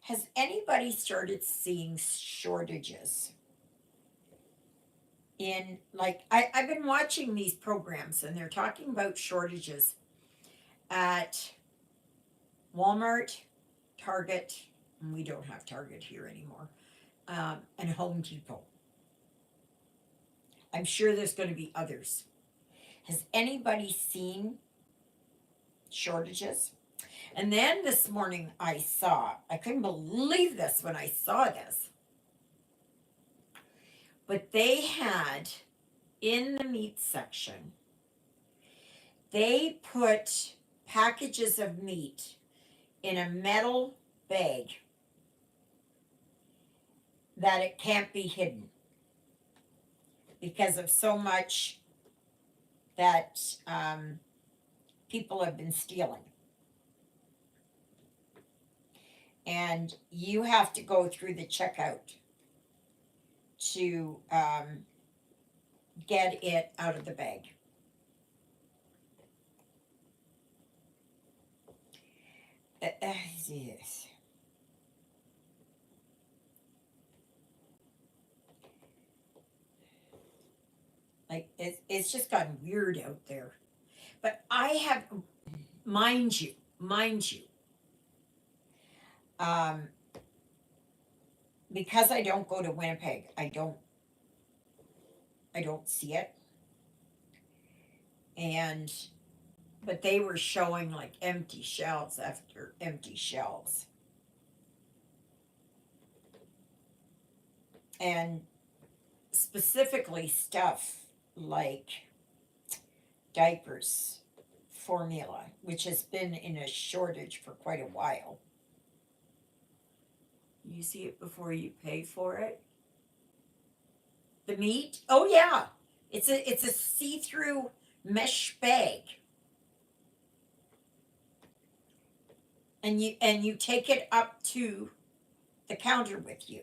has anybody started seeing shortages in, like, I've been watching these programs and they're talking about shortages at Walmart, Target, and we don't have Target here anymore, and Home Depot. I'm sure there's going to be others. Has anybody seen shortages? And then this morning I couldn't believe this when I saw this, but they had in the meat section, they put packages of meat in a metal bag that it can't be hidden because of so much that people have been stealing. And you have to go through the checkout to get it out of the bag. Yes. Like it's just gotten weird out there. But I have, mind you, because I don't go to Winnipeg, I don't see it. And but they were showing like empty shelves after empty shelves. And specifically stuff like diapers, formula, which has been in a shortage for quite a while. You see it before you pay for it. The meat? Oh yeah. It's a see-through mesh bag. And you take it up to the counter with you.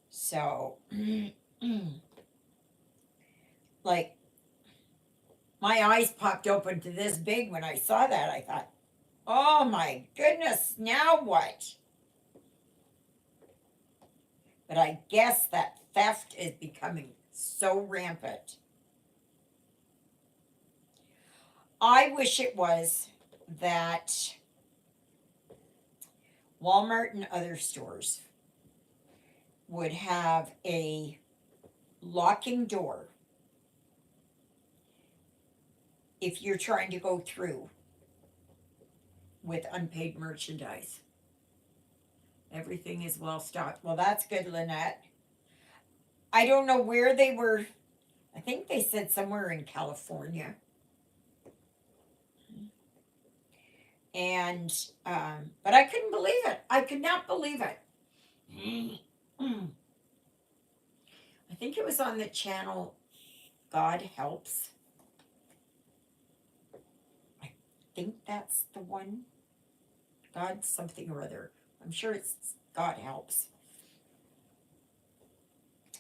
So like my eyes popped open to this big when I saw that. I thought, oh my goodness, now what? But I guess that theft is becoming so rampant. I wish it was that Walmart and other stores would have a locking door if you're trying to go through with unpaid merchandise. Everything is well stocked. Well, that's good, Lynette. I don't know where they were. I think they said somewhere in California. And, but I couldn't believe it. I could not believe it. I think it was on the channel God Helps. I think that's the one. God something or other. I'm sure it's God Helps.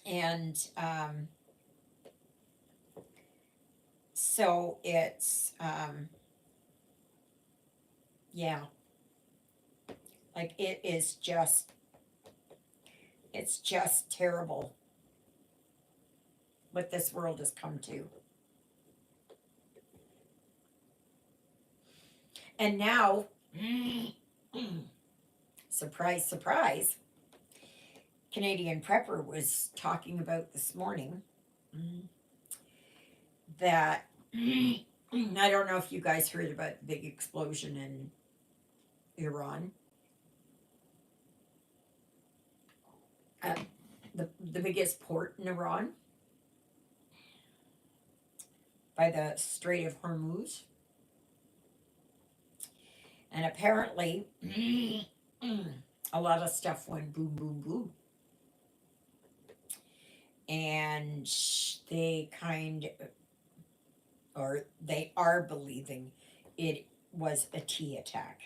And so it's yeah, like it's just terrible what this world has come to. And now surprise, surprise, Canadian Prepper was talking about this morning that I don't know if you guys heard about the big explosion in Iran. The biggest port in Iran by the Strait of Hormuz. And apparently a lot of stuff went boom, boom, boom. And they are believing it was a T attack.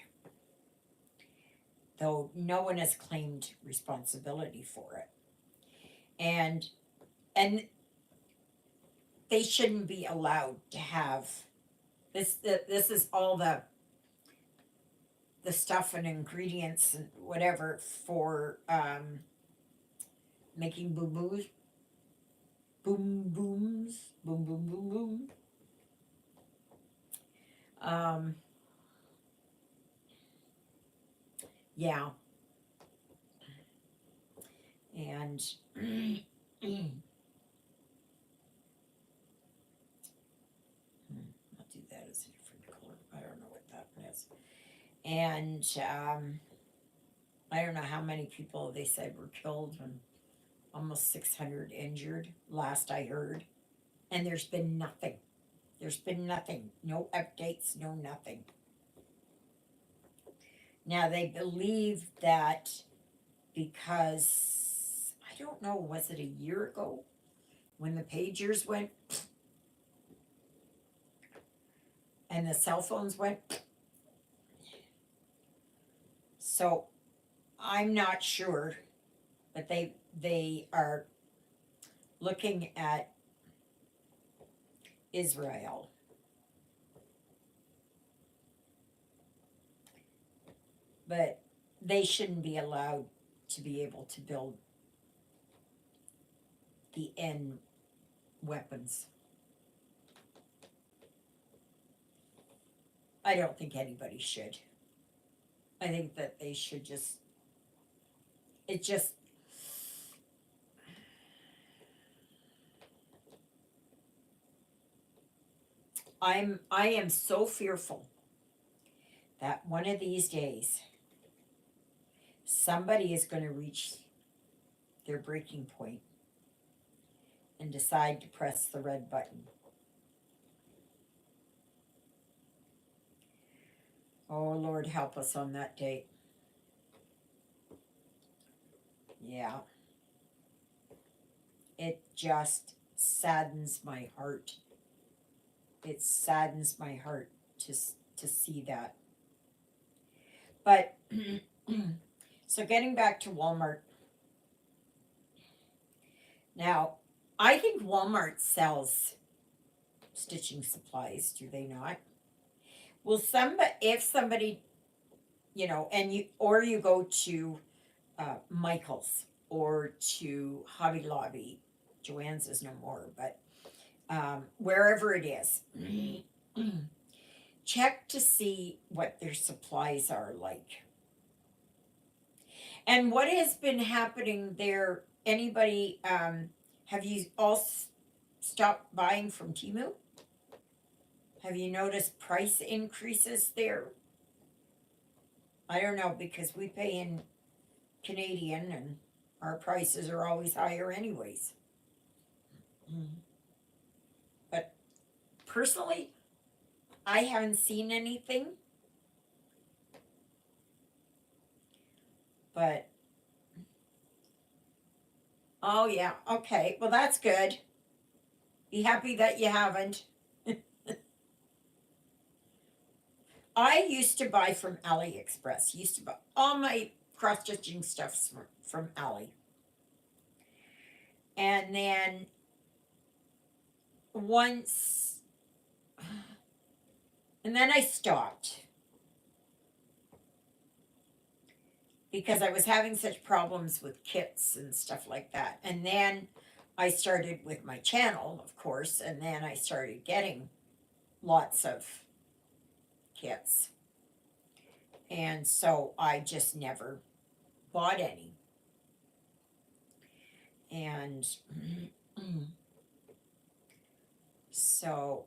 though no one has claimed responsibility for it. And they shouldn't be allowed to have this. This is all the stuff and ingredients and whatever for making boom booms, boom booms, boom boom boom boom. Um, yeah, and I'll do that as a different color. I don't know what that is. And I don't know how many people they said were killed and almost 600 injured, last I heard. And there's been nothing. There's been nothing. No updates, no nothing. Now they believe that because, I don't know, was it a year ago when the pagers went and the cell phones went? So I'm not sure, but they are looking at Israel. But they shouldn't be allowed to be able to build the end weapons. I don't think anybody should. I think that they should just, it just, I am so fearful that one of these days somebody is going to reach their breaking point and decide to press the red button. Oh, Lord, help us on that date. Yeah. It just saddens my heart. It saddens my heart to see that. But, so getting back to Walmart. Now, I think Walmart sells stitching supplies, do they not? Will somebody, if somebody, and you go to Michael's or to Hobby Lobby, Joann's is no more, but wherever it is, check to see what their supplies are like. And what has been happening there, anybody, have you all stopped buying from Temu? Have you noticed price increases there? I don't know, because we pay in Canadian and our prices are always higher anyways. But personally, I haven't seen anything. But, oh yeah, okay, well that's good. Be happy that you haven't. I used to buy from AliExpress. Used to buy all my cross-stitching stuff from Ali. And then I stopped because I was having such problems with kits and stuff like that. And then I started with my channel, of course, and then I started getting lots of kits. And so I just never bought any. And so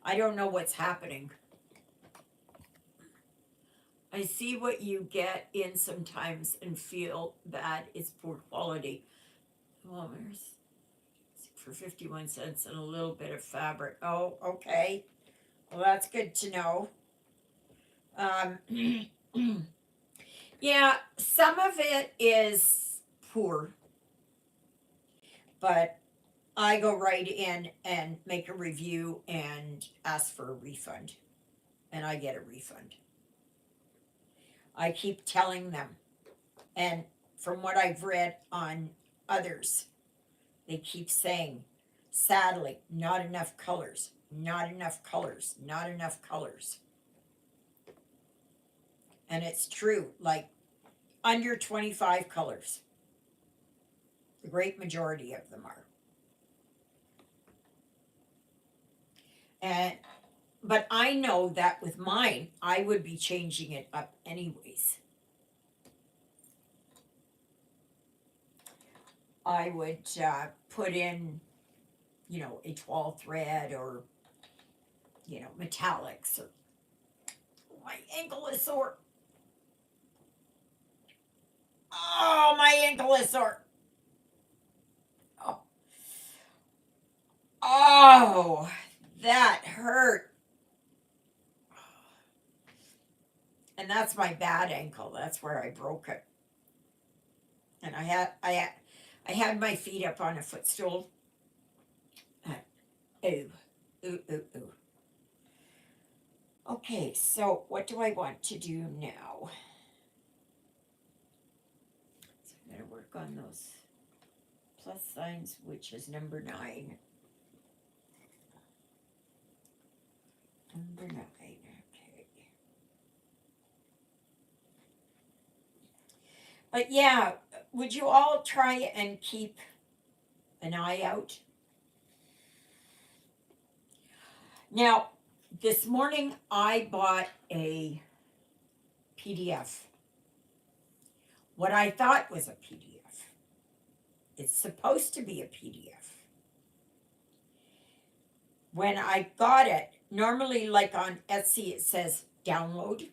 I don't know what's happening. I see what you get in sometimes and feel that it's poor quality. Well, there's for 51 cents and a little bit of fabric. Oh, okay. Well, that's good to know. Yeah, some of it is poor, but I go right in and make a review and ask for a refund, and I get a refund. I keep telling them, and from what I've read on others, they keep saying, sadly, not enough colors, not enough colors, not enough colors. And it's true, like under 25 colors. The great majority of them are. And but I know that with mine, I would be changing it up anyways. I would put in, a 12 thread or, metallics. Or my ankle is sore. Oh, my ankle is sore. Oh, oh, that hurt. And that's my bad ankle. That's where I broke it. And I had my feet up on a footstool. Ooh, ooh, ooh, ooh. Okay, so what do I want to do now? So I'm going to work on those plus signs, which is number 9. Number 9, okay. But yeah, would you all try and keep an eye out? Now, this morning I bought a PDF. What I thought was a PDF. It's supposed to be a PDF. When I got it, normally like on Etsy it says download.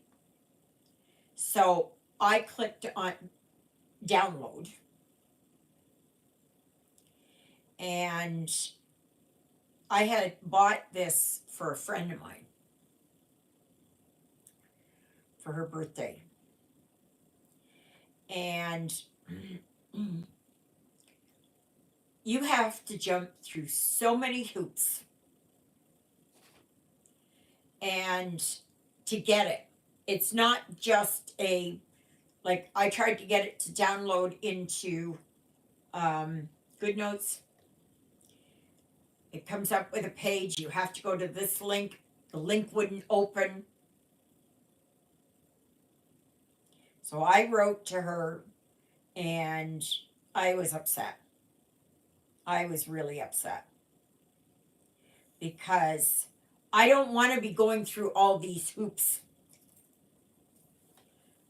So I clicked on download. And I had bought this for a friend of mine for her birthday. And you have to jump through so many hoops and to get it. It's not just like I tried to get it to download into GoodNotes. It comes up with a page. You have to go to this link. The link wouldn't open. So I wrote to her and I was upset. I was really upset because I don't want to be going through all these hoops.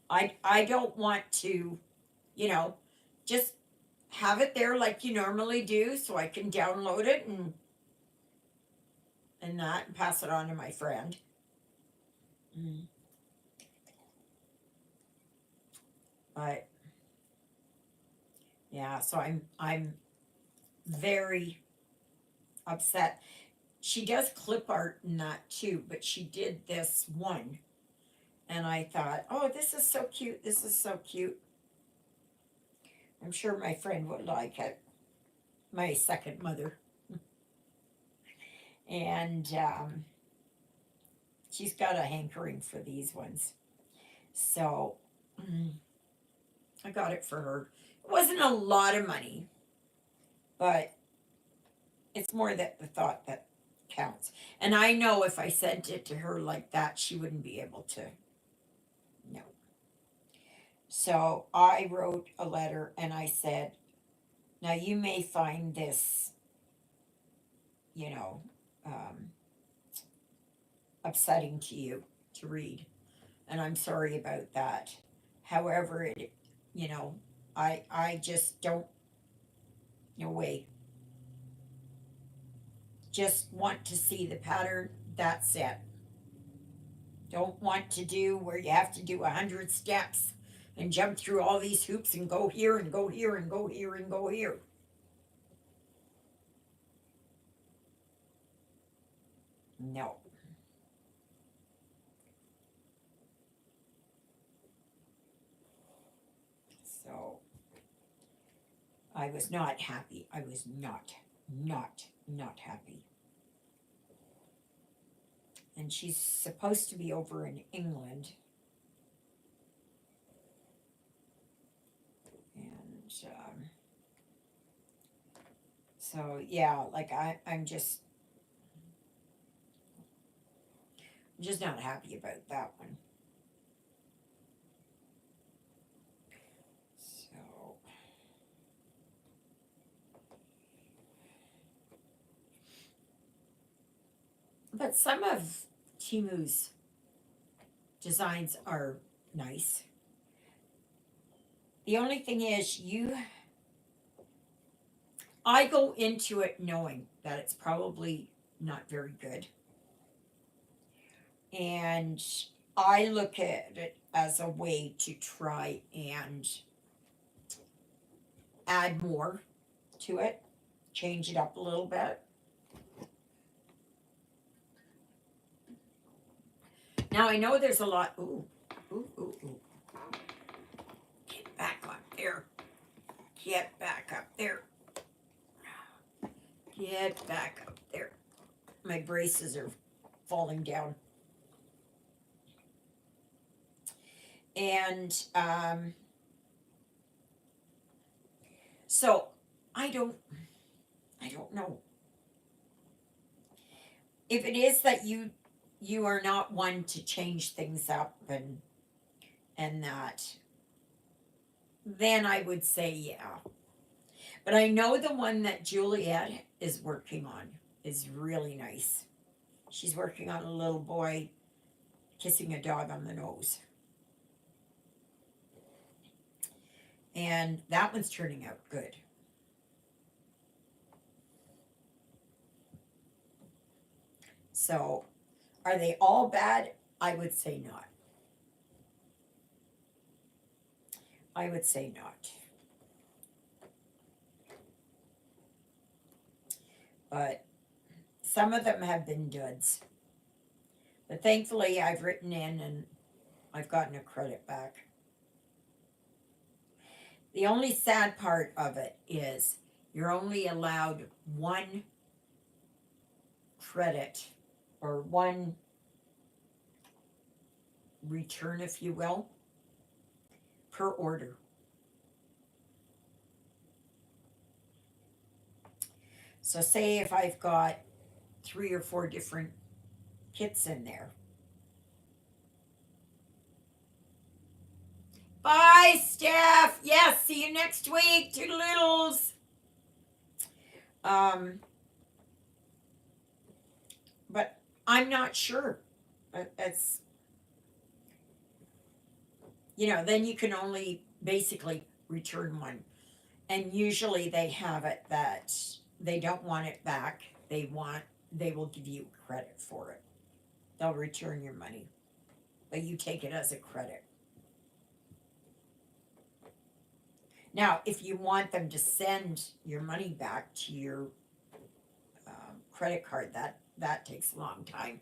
I don't want to, just have it there like you normally do so I can download it and pass it on to my friend. But yeah, so I'm very upset. She does clip art in that too, but she did this one. And I thought, oh, this is so cute. This is so cute. I'm sure my friend would like it. My second mother. And she's got a hankering for these ones. So I got it for her. It wasn't a lot of money, but it's more that the thought that counts. And I know if I sent it to her like that, she wouldn't be able to. No. So I wrote a letter and I said, now you may find this, upsetting to you to read. And I'm sorry about that. However, I just don't, no way. Just want to see the pattern, that's it. Don't want to do where you have to do 100 steps and jump through all these hoops and go here and go here and go here and go here. No. So I was not happy. I was not happy. And she's supposed to be over in England. so yeah, like I'm just not happy about that one. So, but some of Timu's designs are nice. The only thing is, I go into it knowing that it's probably not very good. And I look at it as a way to try and add more to it, change it up a little bit. Now I know there's a lot. Ooh, ooh, ooh, ooh. Get back up there. Get back up there. Get back up there. My braces are falling down. And so I don't know. If it is that you are not one to change things up and that, then I would say yeah. But I know the one that Juliet is working on is really nice. She's working on a little boy kissing a dog on the nose. And that one's turning out good. So, are they all bad? I would say not. I would say not. But some of them have been duds. But thankfully, I've written in and I've gotten a credit back. The only sad part of it is you're only allowed one credit or one return, if you will, per order. So, say if I've got 3 or 4 different kits in there. Bye, Steph. Yes, see you next week. Toodlittles. But I'm not sure. It's, then you can only basically return one. And usually they have it that they don't want it back. They will give you credit for it. They'll return your money, but you take it as a credit. Now, if you want them to send your money back to your credit card, that takes a long time.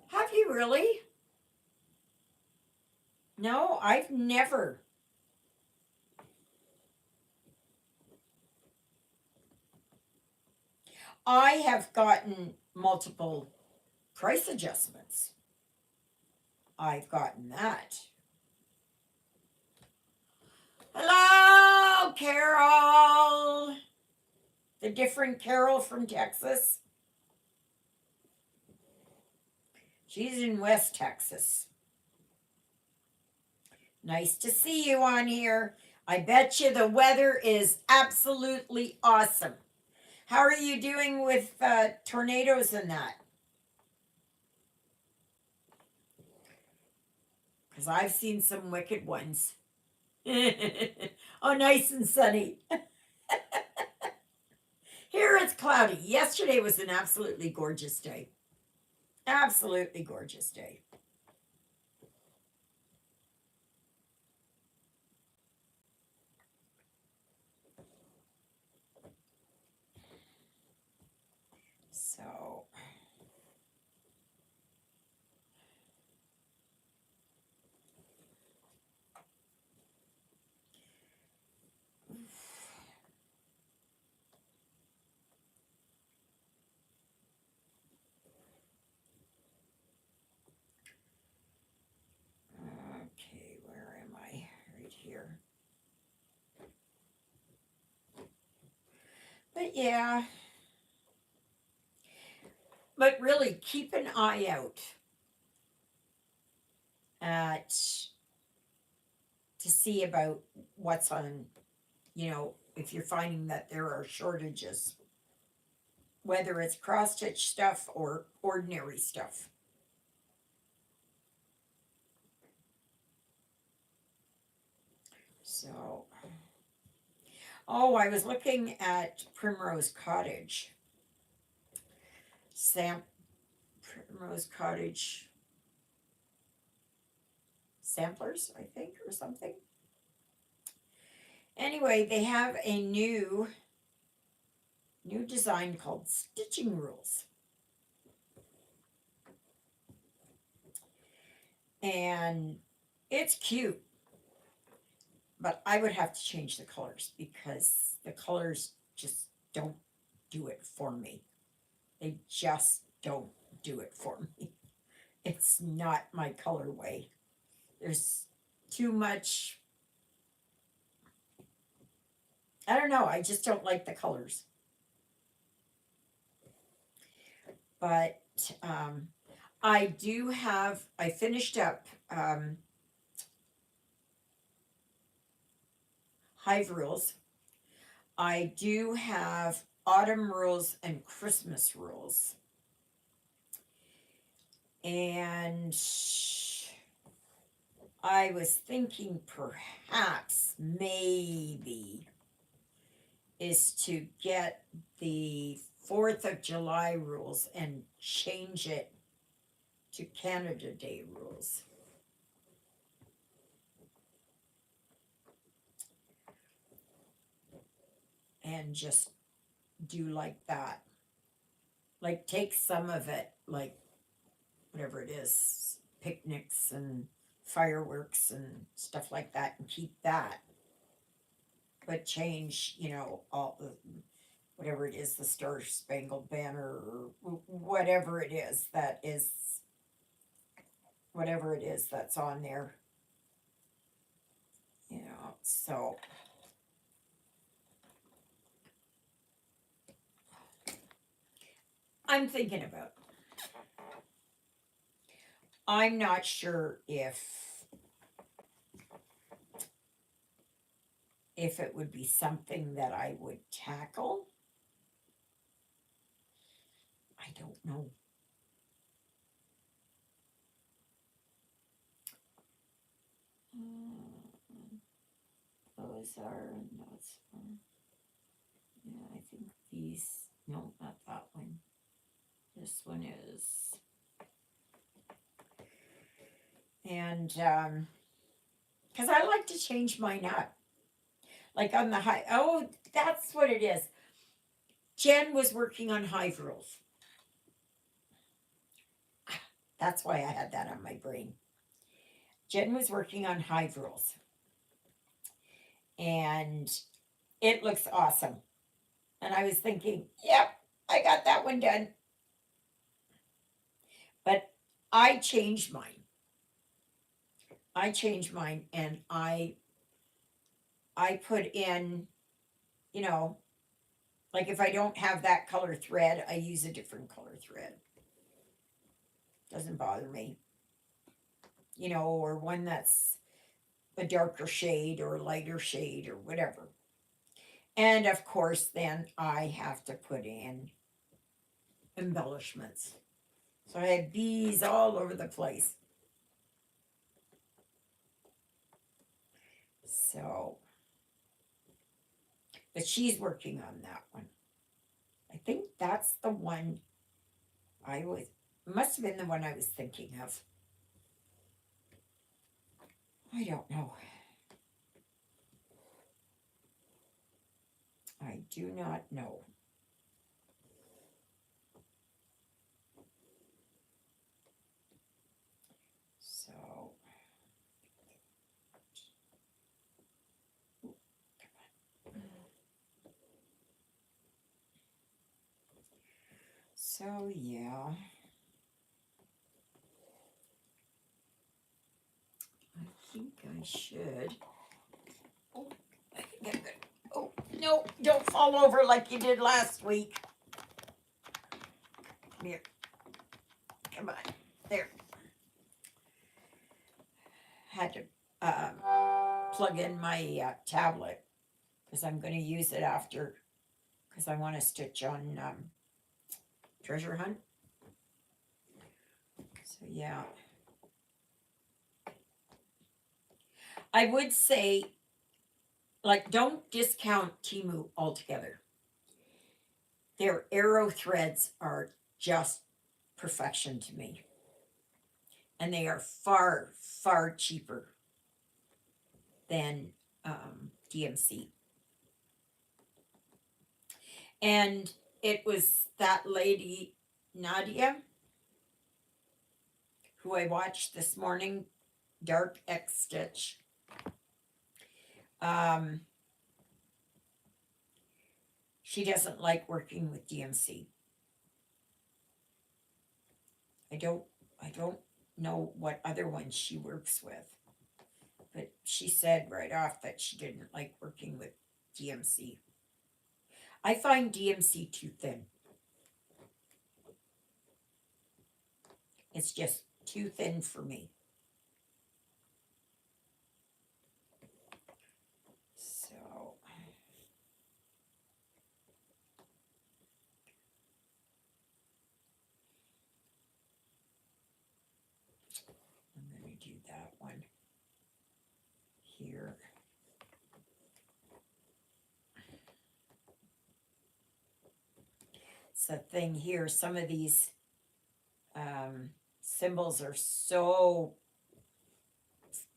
Have you really? No, I've never. I have gotten multiple price adjustments. I've gotten that. Hello, Carol. The different Carol from Texas. She's in West Texas. Nice to see you on here. I bet you the weather is absolutely awesome. How are you doing with tornadoes and that? Because I've seen some wicked ones. Oh, nice and sunny. Here it's cloudy. Yesterday was an absolutely gorgeous day. Absolutely gorgeous day. So, okay, where am I? Right here. yeah, but really keep an eye out at to see about what's on, if you're finding that there are shortages, whether it's cross stitch stuff or ordinary stuff. So, oh, I was looking at Primrose Cottage. Primrose Cottage samplers, I think, or something. Anyway, they have a new design called Stitching Rules. And it's cute, but I would have to change the colors because the colors just don't do it for me. They just don't do it for me. It's not my colorway. There's too much. I don't know. I just don't like the colors. But I finished up Hive Rules. I do have Autumn Rules and Christmas Rules. And I was thinking perhaps, maybe, is to get the 4th of July rules and change it to Canada Day rules. And just do like that. Like take some of it, like whatever it is, picnics and fireworks and stuff like that, and keep that. But change, all the whatever it is, the Star Spangled Banner or whatever it is that's on there. So I'm thinking about. I'm not sure if it would be something that I would tackle. I don't know. Those are notes. Yeah, I think these. No, not that one. This one is. And because I like to change mine up. Like on the high. Oh, that's what it is. Jen was working on Hive Rules. That's why I had that on my brain. Jen was working on Hive Rules. And it looks awesome. And I was thinking, yep, I got that one done. But I changed mine. And I put in, like if I don't have that color thread, I use a different color thread. Doesn't bother me. Or one that's a darker shade or a lighter shade or whatever. And of course, then I have to put in embellishments. So I had bees all over the place. So, but she's working on that one. I think that's the one must have been the one I was thinking of. I don't know. I do not know. So, yeah. I think I should. Oh, I can get good. Oh, no, No, don't fall over like you did last week. Come here. Come on. There. Had to plug in my tablet because I'm going to use it after because I want to stitch on treasure hunt. So yeah. I would say, like, don't discount Timu altogether. Their arrow threads are just perfection to me. And they are far, far cheaper than DMC. And it was that lady, Nadia, who I watched this morning, Dark X Stitch. She doesn't like working with DMC. I don't know what other ones she works with, but she said right off that she didn't like working with DMC. I find DMC too thin. It's just too thin for me. So I'm going to do that one here. It's the thing here, some of these symbols are so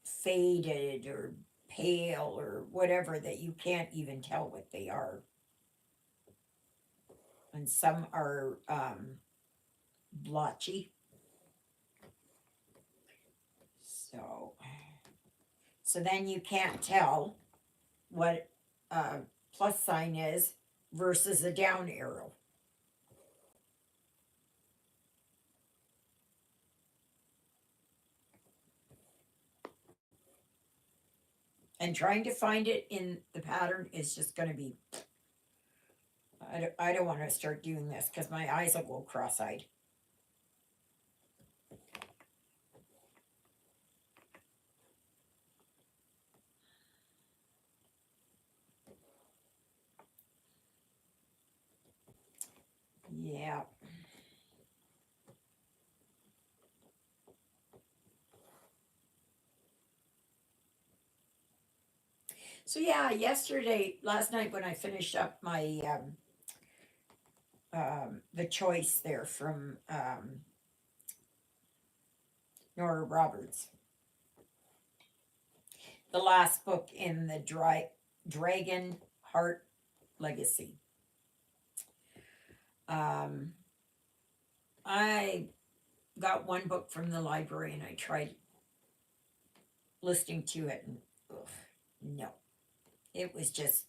faded or pale or whatever that you can't even tell what they are. And some are blotchy. So then you can't tell what a plus sign is versus a down arrow. And trying to find it in the pattern is just going to be, I don't want to start doing this because my eyes will go cross-eyed. Yeah. So yeah, last night when I finished up my the choice there from Nora Roberts, the last book in the Dragon Heart Legacy. I got one book from the library and I tried listening to it and no, it was just,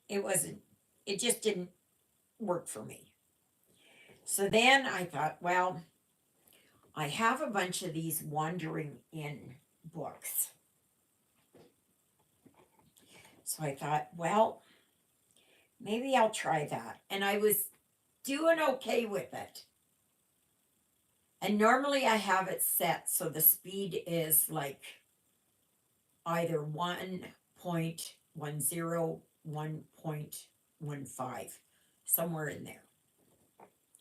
it just didn't work for me. So then I thought, well, I have a bunch of these Wandering In books. So I thought, well, maybe I'll try that. And I was doing okay with it. And normally I have it set so the speed is like either 1.10, 1.15, somewhere in there.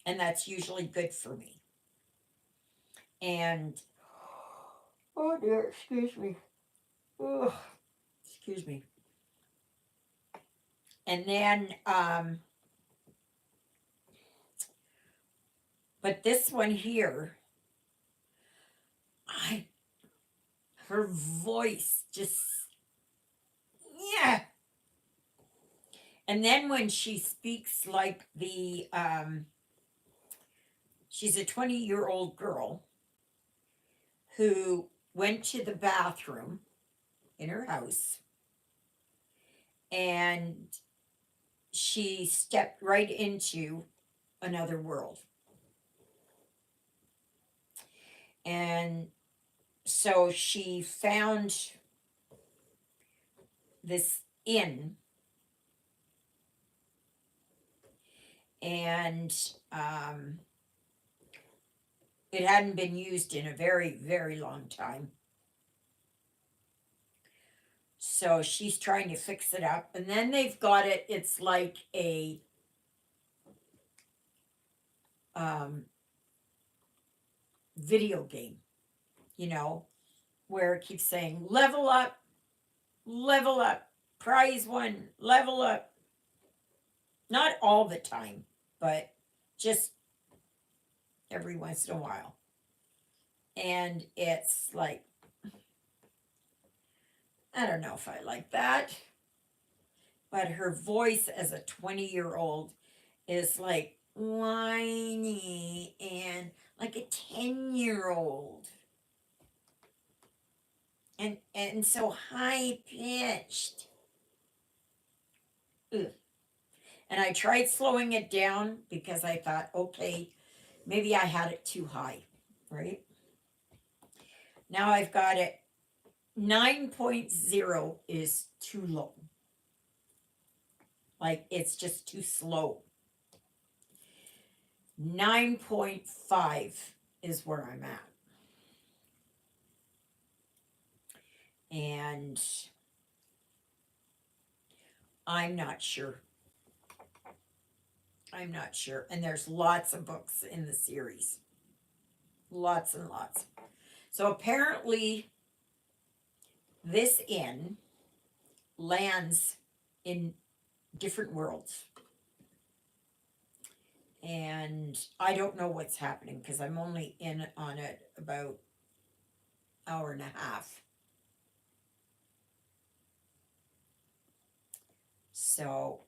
And that's usually good for me. And, oh dear, excuse me. Oh, excuse me. And then, but this one here, her voice just, yeah. And then when she speaks like she's a 20-year-old girl who went to the bathroom in her house and she stepped right into another world. And so she found this in, and it hadn't been used in a very, very long time. So she's trying to fix it up. And then they've got it, it's like a video game, you know, where it keeps saying level up, prize one, level up. Not all the time, but just every once in a while. And it's like, I don't know if I like that. But her voice as a 20-year-old is like whiny and like a 10-year-old. And so high pitched. Ugh. And I tried slowing it down because I thought, okay, maybe I had it too high, right? Now I've got it 9.0 is too low. Like it's just too slow. 9.5 is where I'm at. And I'm not sure. I'm not sure. And there's lots of books in the series. Lots and lots. So apparently this inn lands in different worlds. And I don't know what's happening because I'm only in on it about an hour and a half. So,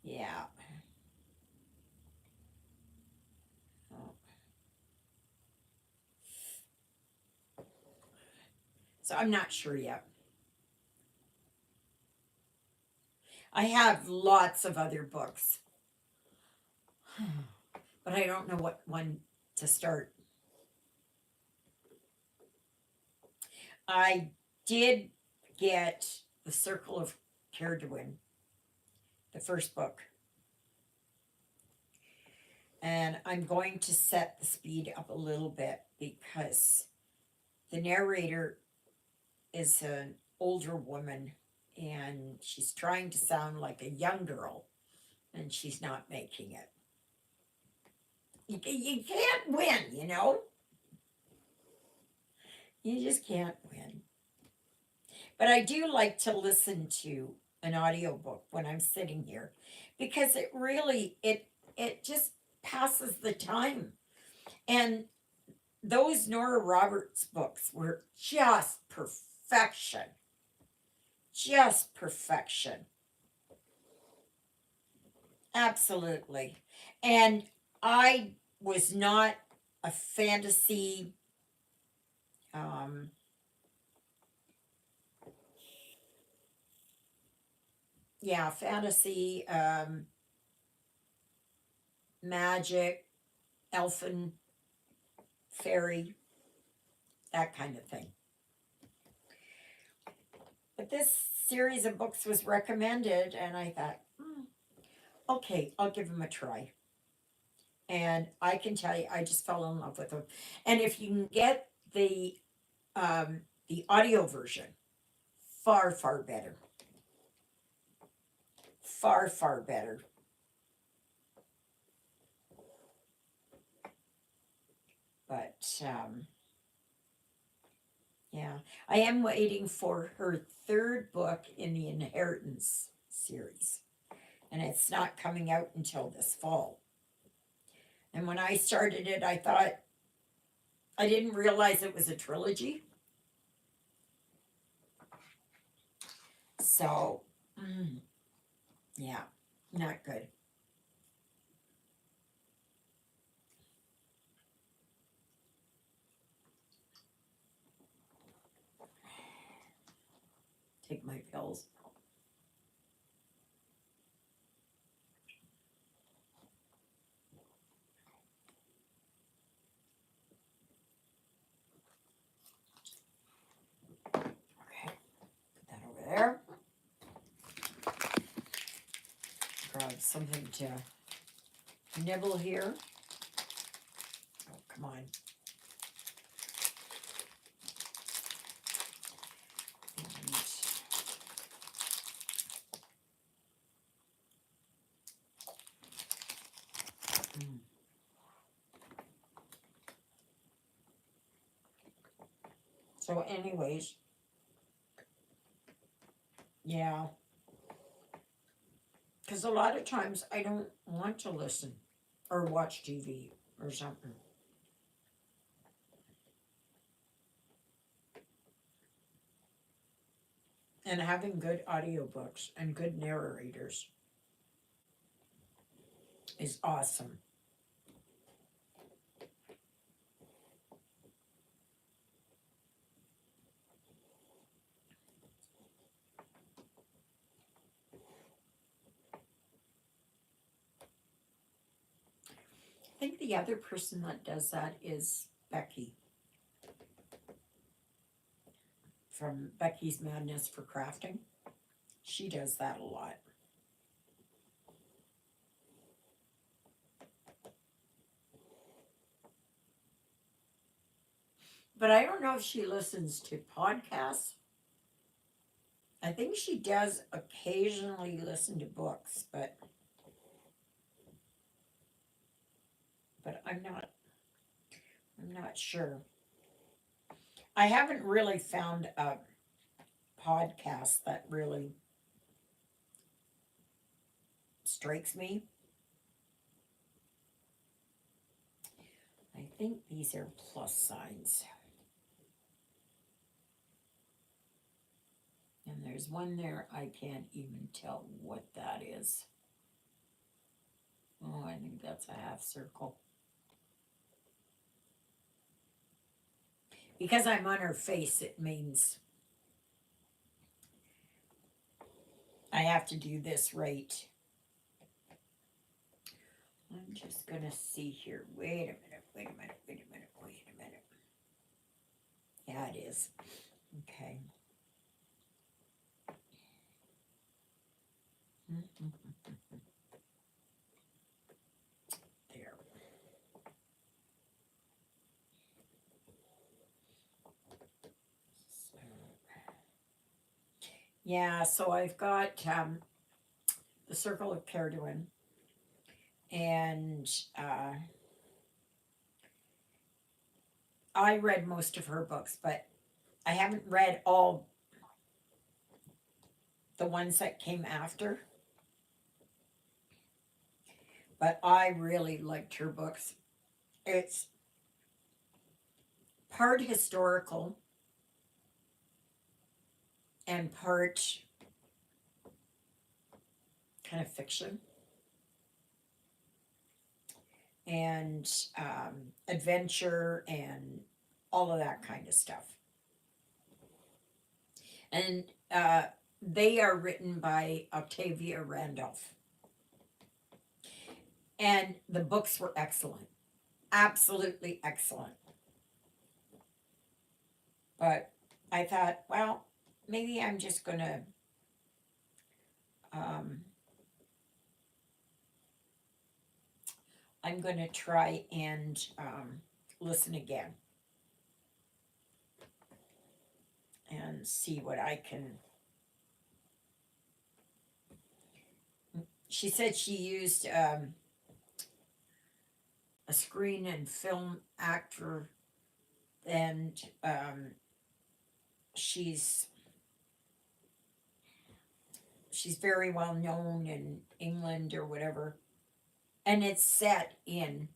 yeah. Oh. So I'm not sure yet. I have lots of other books, but I don't know what one to start. I did get The Circle of Cardoon, the first book. And I'm going to set the speed up a little bit because the narrator is an older woman and she's trying to sound like a young girl and she's not making it. You can't win, you know? You just can't win. But I do like to listen to an audiobook when I'm sitting here because it really it just passes the time. And those Nora Roberts books were just perfection. Just perfection. Absolutely. And I was not a fantasy fantasy, magic, elfin, fairy, that kind of thing. But this series of books was recommended, and I thought, okay, I'll give them a try. And I can tell you, I just fell in love with them. And if you can get the audio version, far, far better. Far, far better. But yeah, I am waiting for her third book in the Inheritance series. And it's not coming out until this fall. And when I started it, I thought, I didn't realize it was a trilogy. So, yeah, not good. Take my pills. have something to nibble here. Oh, come on. So anyways, yeah. Because a lot of times I don't want to listen or watch TV or something. And having good audiobooks and good narrators is awesome. I think the other person that does that is Becky from Becky's Madness for Crafting. She does that a lot. But I don't know if she listens to podcasts. I think she does occasionally listen to books, but I'm not sure. I haven't really found a podcast that really strikes me. I think these are plus signs. And there's one there, I can't even tell what that is. Oh, I think that's a half circle. Because I'm on her face, it means I have to do this right. I'm just going to see here. Wait a minute. Yeah, it is. Okay. There. Yeah, so I've got the Circle of Cardoon, and I read most of her books, but I haven't read all the ones that came after. But I really liked her books. It's part historical and part kind of fiction and adventure and all of that kind of stuff. And they are written by Octavia Randolph. And the books were excellent. Absolutely excellent. But I thought, well, maybe I'm just going to I'm going to try and listen again and see what I can. She said she used a screen and film actor, and she's very well known in England or whatever, and it's set in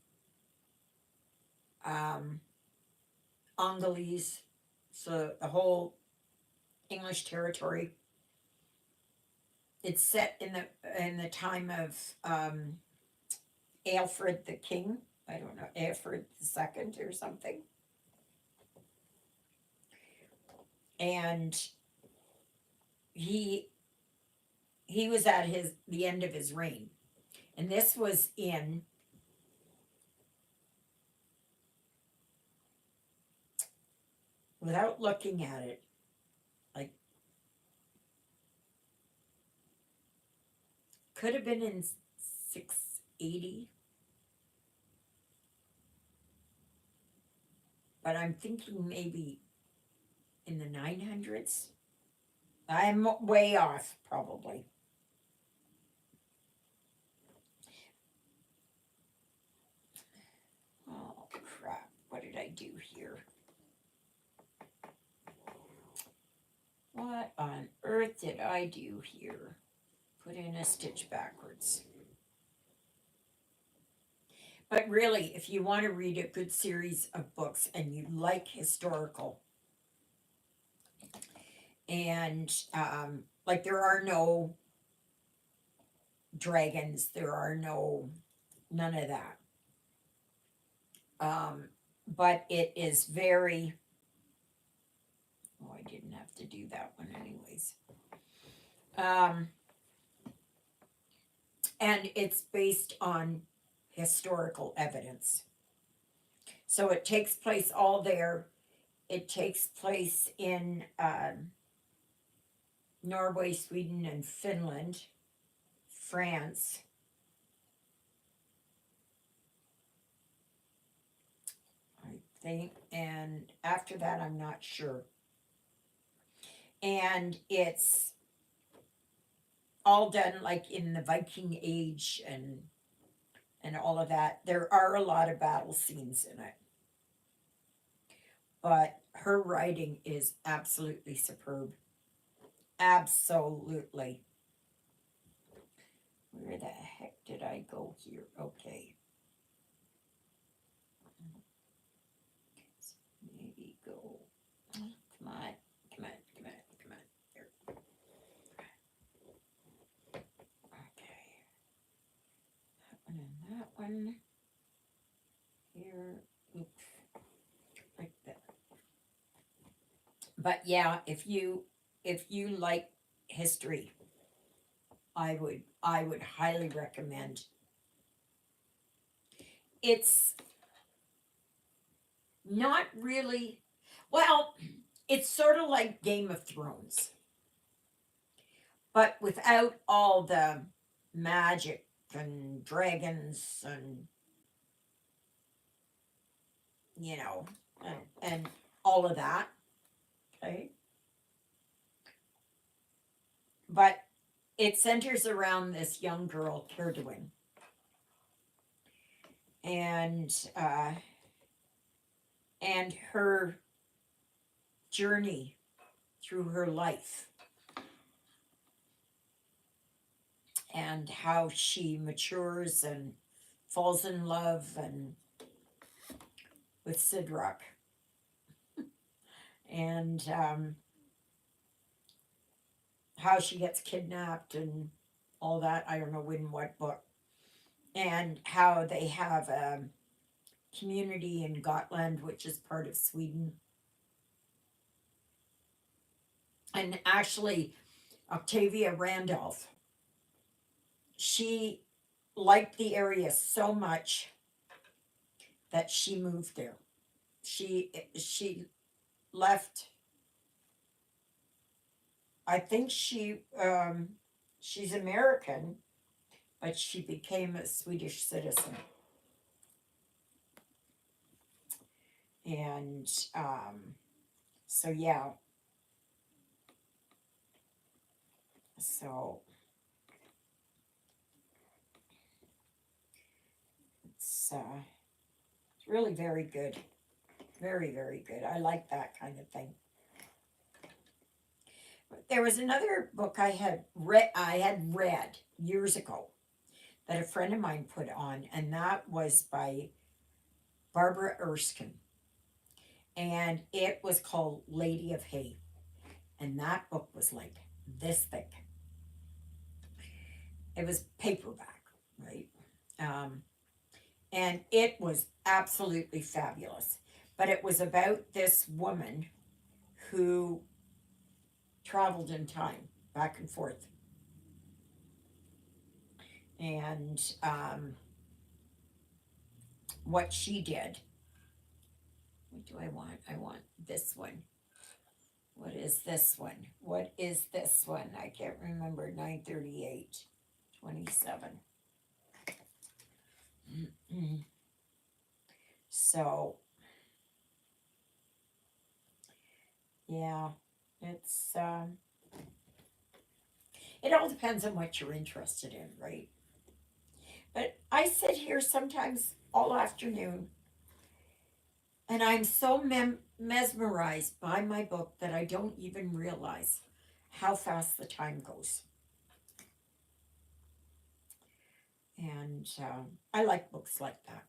Angolese, so the whole English territory. It's set in the time of Alfred the King. I don't know, Alfred II or something. And he was at the end of his reign. And this was in without looking at it, like could have been in 680. But I'm thinking maybe in the 900s. I'm way off, probably. Oh, crap. What did I do here? What on earth did I do here? Put in a stitch backwards. But really, if you want to read a good series of books and you like historical, and like there are no dragons, there are none of that. But it is very, oh, I didn't have to do that one anyways. And it's based on historical evidence. So it takes place all there. It takes place in Norway, Sweden, and Finland, France. I think, and after that, I'm not sure. And it's all done like in the Viking Age and all of that. There are a lot of battle scenes in it. But her writing is absolutely superb. Absolutely. Where the heck did I go here? Okay. Maybe go. Come on. Come on. Come on. Come on. There. Okay. That one and that one. Here. Oops. Like that. But yeah, if you like history, I would highly recommend. It's not really, well, it's sort of like Game of Thrones, but without all the magic and dragons and you know and all of that. Okay, but it centers around this young girl, Cerdwin, and her journey through her life and how she matures and falls in love and with Sidrock and how she gets kidnapped and all that. I don't know in what book. And how they have a community in Gotland, which is part of Sweden. And actually, Octavia Randolph, she liked the area so much that she moved there. She left. I think she's American, but she became a Swedish citizen. And so yeah. So it's really very good. Very, very good. I like that kind of thing. There was another book I had read years ago that a friend of mine put on, and that was by Barbara Erskine. And it was called Lady of Hay. And that book was like this thick. It was paperback, right? And it was absolutely fabulous. But it was about this woman who traveled in time back and forth. And what she did. What do I want? I want this one. What is this one? What is this one? I can't remember. 938, 27. So, yeah, it's, it all depends on what you're interested in, right? But I sit here sometimes all afternoon and I'm so mesmerized by my book that I don't even realize how fast the time goes. And I like books like that.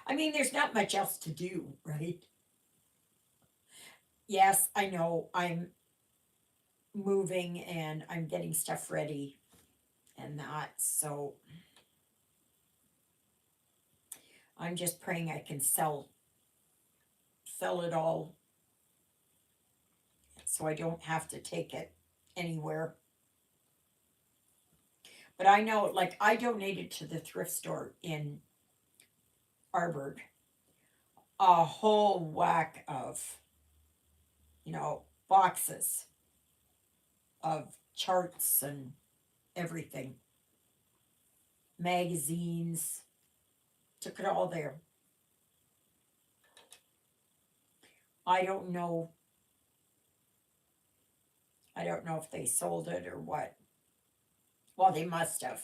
I mean, there's not much else to do, right? Yes, I know I'm moving and I'm getting stuff ready and that. So I'm just praying I can sell it all so I don't have to take it anywhere. But I know, like, I donated to the thrift store in Arbor a whole whack of, boxes of charts and everything, magazines, took it all there. I don't know. I don't know if they sold it or what. Well, they must have.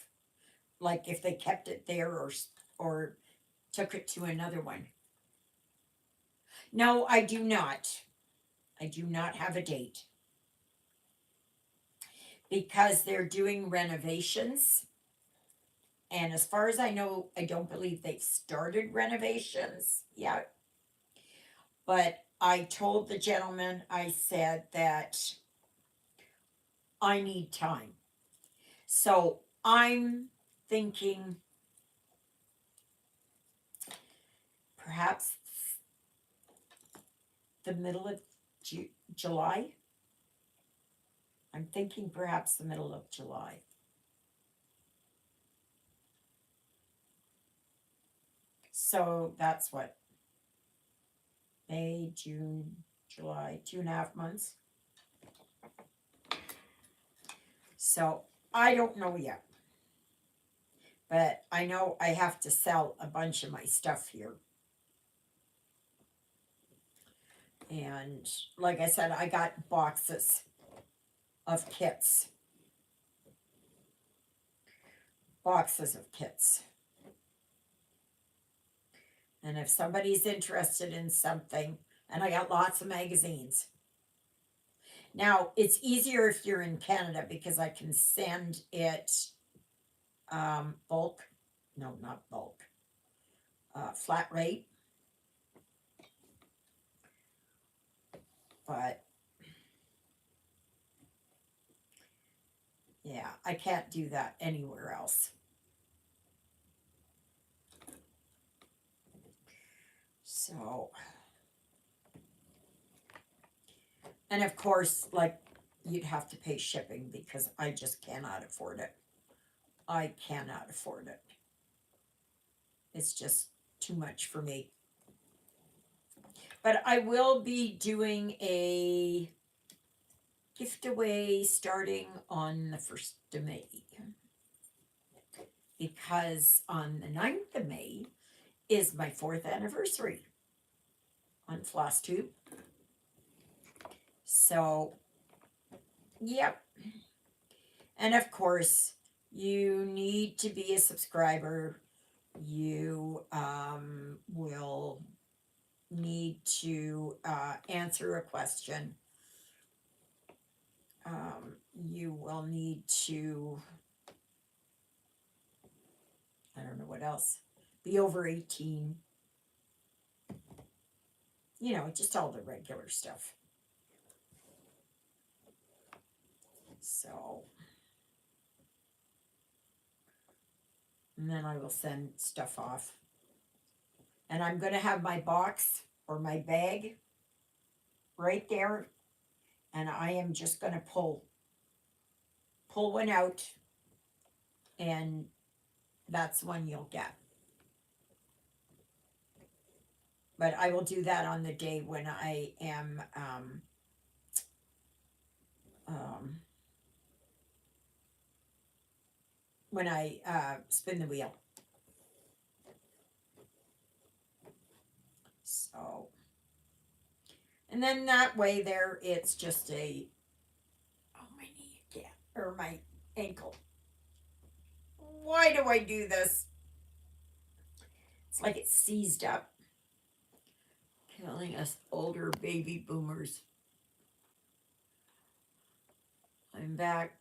Like if they kept it there or took it to another one. No, I do not. I do not have a date because they're doing renovations. And as far as I know, I don't believe they've started renovations yet. But I told the gentleman, I said that I need time. So I'm thinking perhaps the middle of July. I'm thinking perhaps the middle of July. So that's what, May, June, July, 2.5 months. So I don't know yet. But I know I have to sell a bunch of my stuff here. And like I said, I got boxes of kits. Boxes of kits. And if somebody's interested in something, and I got lots of magazines. Now, it's easier if you're in Canada because I can send it bulk. No, not bulk. Flat rate. But yeah, I can't do that anywhere else. So, and of course, like, you'd have to pay shipping because I just cannot afford it. I cannot afford it. It's just too much for me. But I will be doing a gift away starting on the 1st of May. Because on the 9th of May is my 4th anniversary on Floss Tube. So, yep. And of course, you need to be a subscriber. You will need to answer a question. You will need to, I don't know what else, be over 18. Just all the regular stuff. So, and then I will send stuff off. And I'm going to have my box or my bag right there. And I am just going to pull one out. And that's one you'll get. But I will do that on the day when I am when I spin the wheel. So, and then that way there, it's just a, oh, my knee again, or my ankle. Why do I do this? It's like it's seized up. Killing us older baby boomers. I'm back.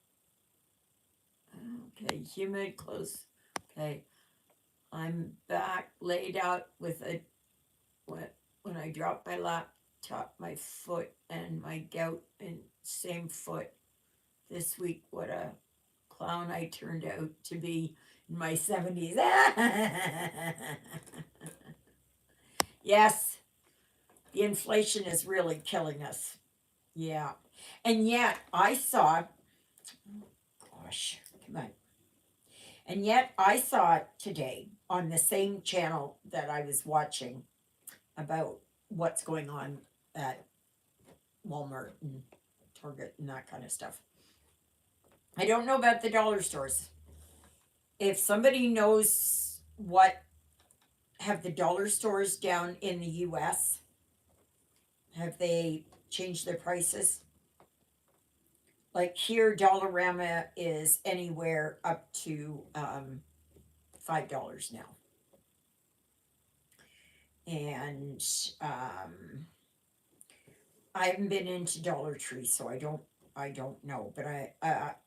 Okay, humid, close. Okay, I'm back, laid out with a, when I dropped my laptop, my foot and my gout in same foot. This week, what a clown I turned out to be in my 70s. Yes, the inflation is really killing us. Yeah. And yet I saw, gosh, come on. And yet I saw it today on the same channel that I was watching about what's going on at Walmart and Target and that kind of stuff. I don't know about the dollar stores. If somebody knows what have the dollar stores down in the US, have they changed their prices? Like here, Dollarama is anywhere up to $5 now. And I haven't been into Dollar Tree, so I don't know, but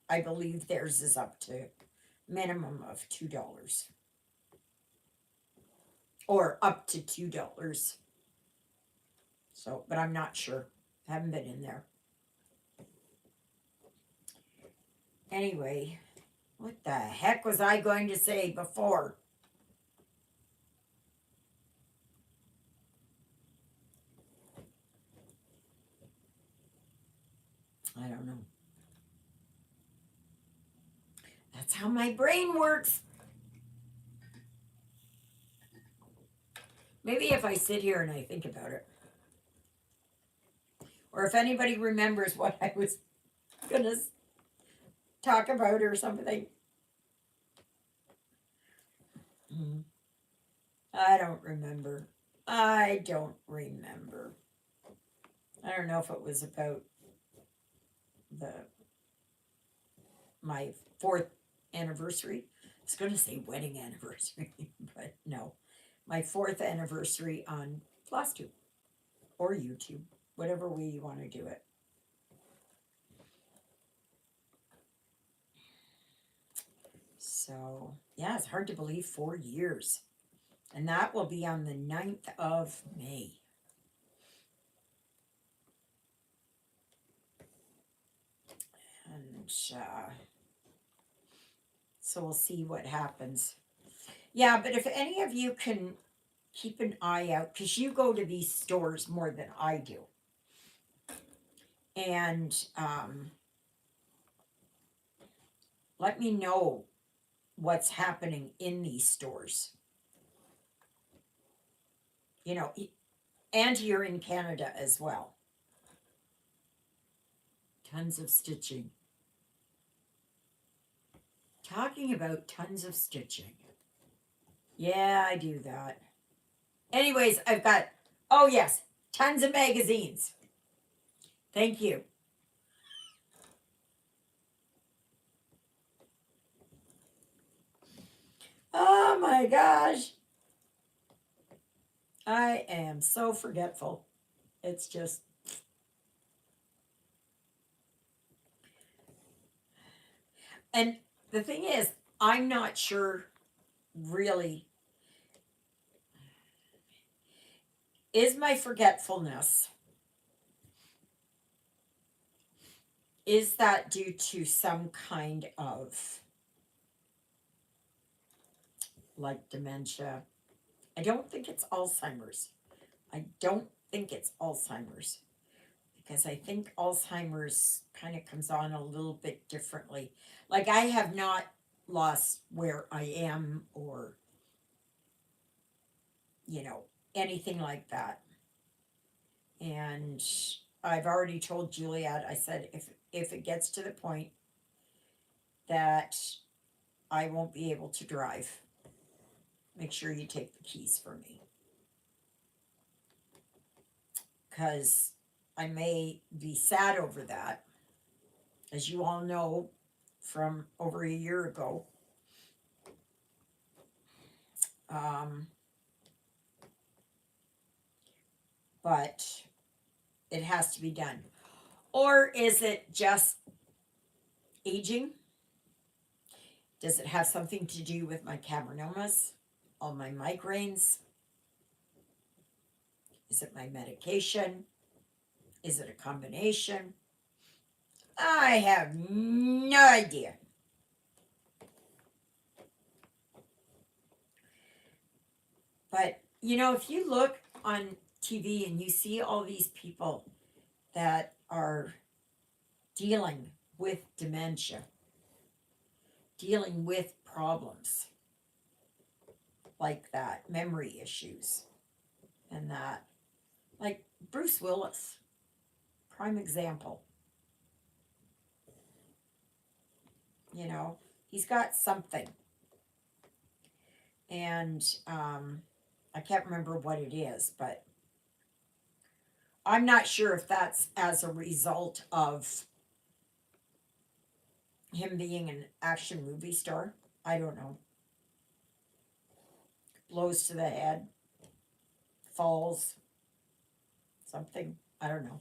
I believe theirs is up to minimum of $2 or up to $2. So, but I'm not sure. Haven't been in there. Anyway, what the heck was I going to say before? I don't know. That's how my brain works. Maybe if I sit here and I think about it. Or if anybody remembers what I was going to talk about or something. I don't remember. I don't remember. I don't know if it was about my 4th anniversary. I was going to say wedding anniversary, but no. My 4th anniversary on FlosTube or YouTube, whatever way you want to do it. So, yeah, it's hard to believe 4 years. And that will be on the 9th of May. And so we'll see what happens. Yeah, but if any of you can keep an eye out, because you go to these stores more than I do. And let me know what's happening in these stores. You know, and you're in Canada as well. Tons of stitching. Talking about tons of stitching. Yeah, I do that. Anyways, I've got, oh yes, tons of magazines. Thank you. Oh my gosh. I am so forgetful. It's just. And the thing is, I'm not sure really. Is my forgetfulness, is that due to some kind of like dementia? I don't think it's Alzheimer's. I don't think it's Alzheimer's because I think Alzheimer's kind of comes on a little bit differently. Like I have not lost where I am or, anything like that. And I've already told Juliet, I said, if it gets to the point that I won't be able to drive. Make sure you take the keys for me. Because I may be sad over that. As you all know from over a year ago, um, but it has to be done. Or is it just aging? Does it have something to do with my cavernomas, all my migraines? Is it my medication? Is it a combination? I have no idea. But, you know, if you look on TV and you see all these people that are dealing with dementia, dealing with problems like that, memory issues, and that, like Bruce Willis, prime example. You know, he's got something. And I can't remember what it is, but I'm not sure if that's as a result of him being an action movie star. I don't know. Blows to the head, falls, something. I don't know.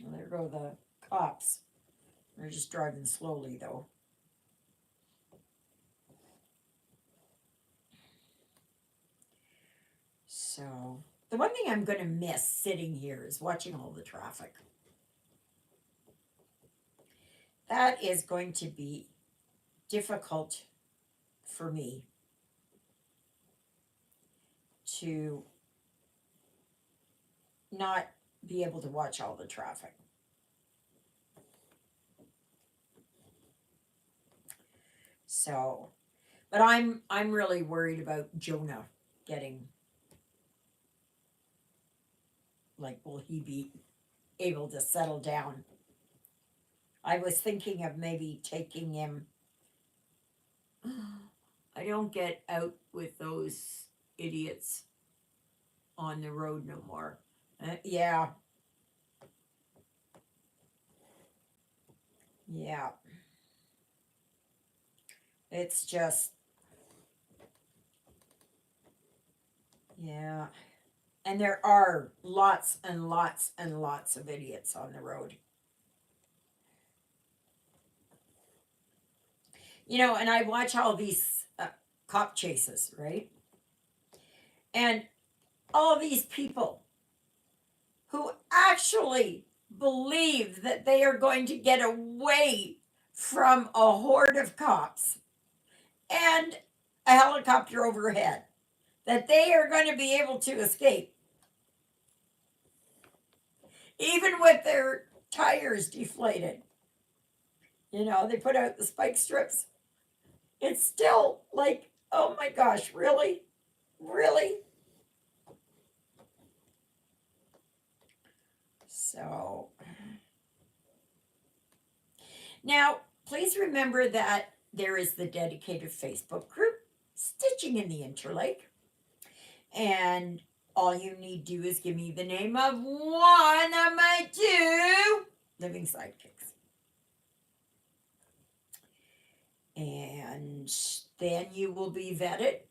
Well, there go the cops. They're just driving slowly, though. So, the one thing I'm going to miss sitting here is watching all the traffic. That is going to be difficult for me to not be able to watch all the traffic. So, but I'm really worried about Jonah getting, like, will he be able to settle down? I was thinking of maybe taking him. I don't get out with those idiots on the road no more. Yeah. Yeah. It's just, yeah. And there are lots and lots and lots of idiots on the road. You know, and I watch all these cop chases, right? And all these people who actually believe that they are going to get away from a horde of cops and a helicopter overhead, that they are going to be able to escape, even with their tires deflated. You know, they put out the spike strips. It's still like, oh my gosh, really? Really? So, now, please remember that there is the dedicated Facebook group, Stitching in the Interlake. And all you need to do is give me the name of one of my two living sidekicks. And then you will be vetted.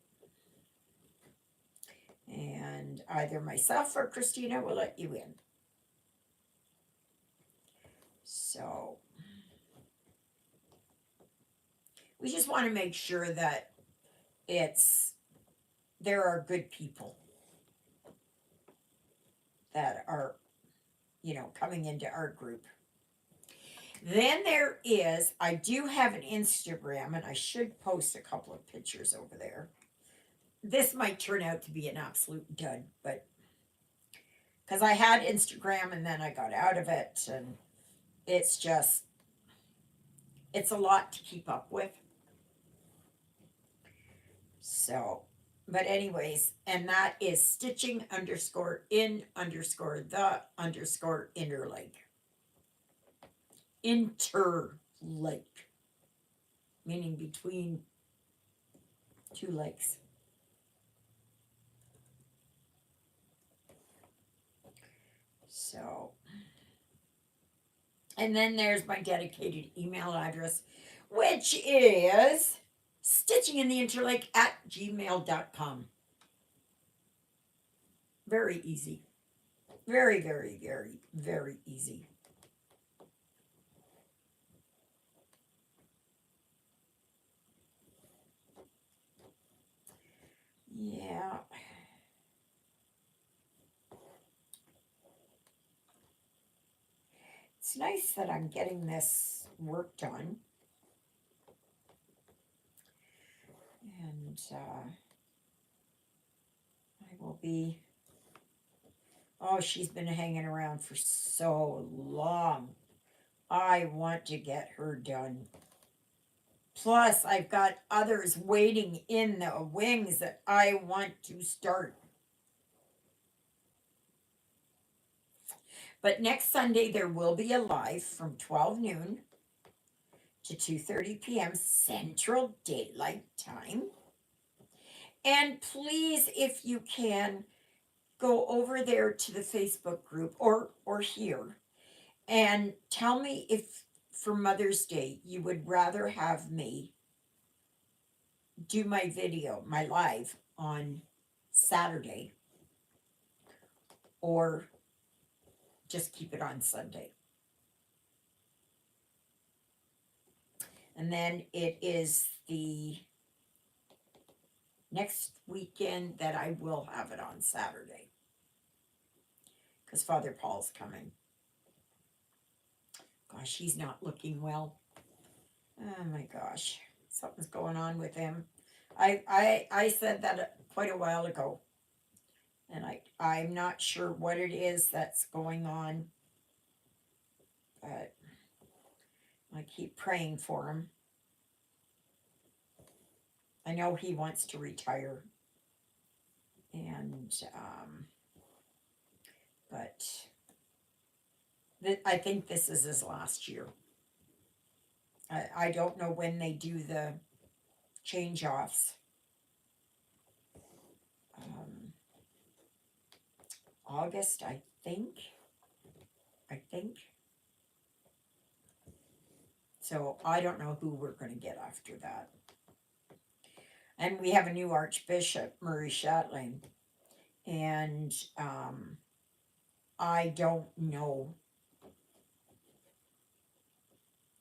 And either myself or Christina will let you in. So we just want to make sure that there are good people that are, you know, coming into our group. Then I do have an Instagram, and I should post a couple of pictures over there. This might turn out to be an absolute dud, but because I had Instagram and then I got out of it, and it's a lot to keep up with. So, but anyways, and that is stitching _in_the_interlake. Interlake. meaning between two lakes. So, and then there's my dedicated email address, which is stitchingintheinterlake@gmail.com. Very easy. Very, very, very, very easy. Yeah. It's nice that I'm getting this work done. And I will be. Oh, she's been hanging around for so long. I want to get her done. Plus, I've got others waiting in the wings that I want to start. But next Sunday, there will be a live from 12 noon to 2:30 p.m. Central Daylight Time. And please, if you can, go over there to the Facebook group or here and tell me if for Mother's Day you would rather have me do my video, my live on Saturday, or just keep it on Sunday. And then it is the next weekend that I will have it on Saturday because Father Paul's coming. Gosh, he's not looking well. Oh my gosh, something's going on with him. I said that quite a while ago, and I'm not sure what it is that's going on, but I keep praying for him. I know he wants to retire, and but I think this is his last year. I don't know when they do the change offs. August, I think. So I don't know who we're going to get after that. And we have a new Archbishop, Murray Chatelain. And I don't know,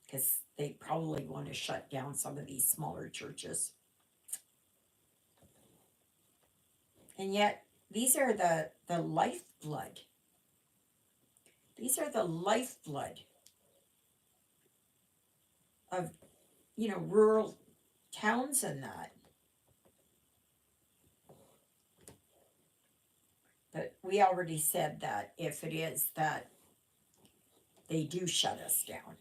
because they probably want to shut down some of these smaller churches. And yet, these are the lifeblood. These are the lifeblood of, rural towns and that. But we already said that if it is that they do shut us down.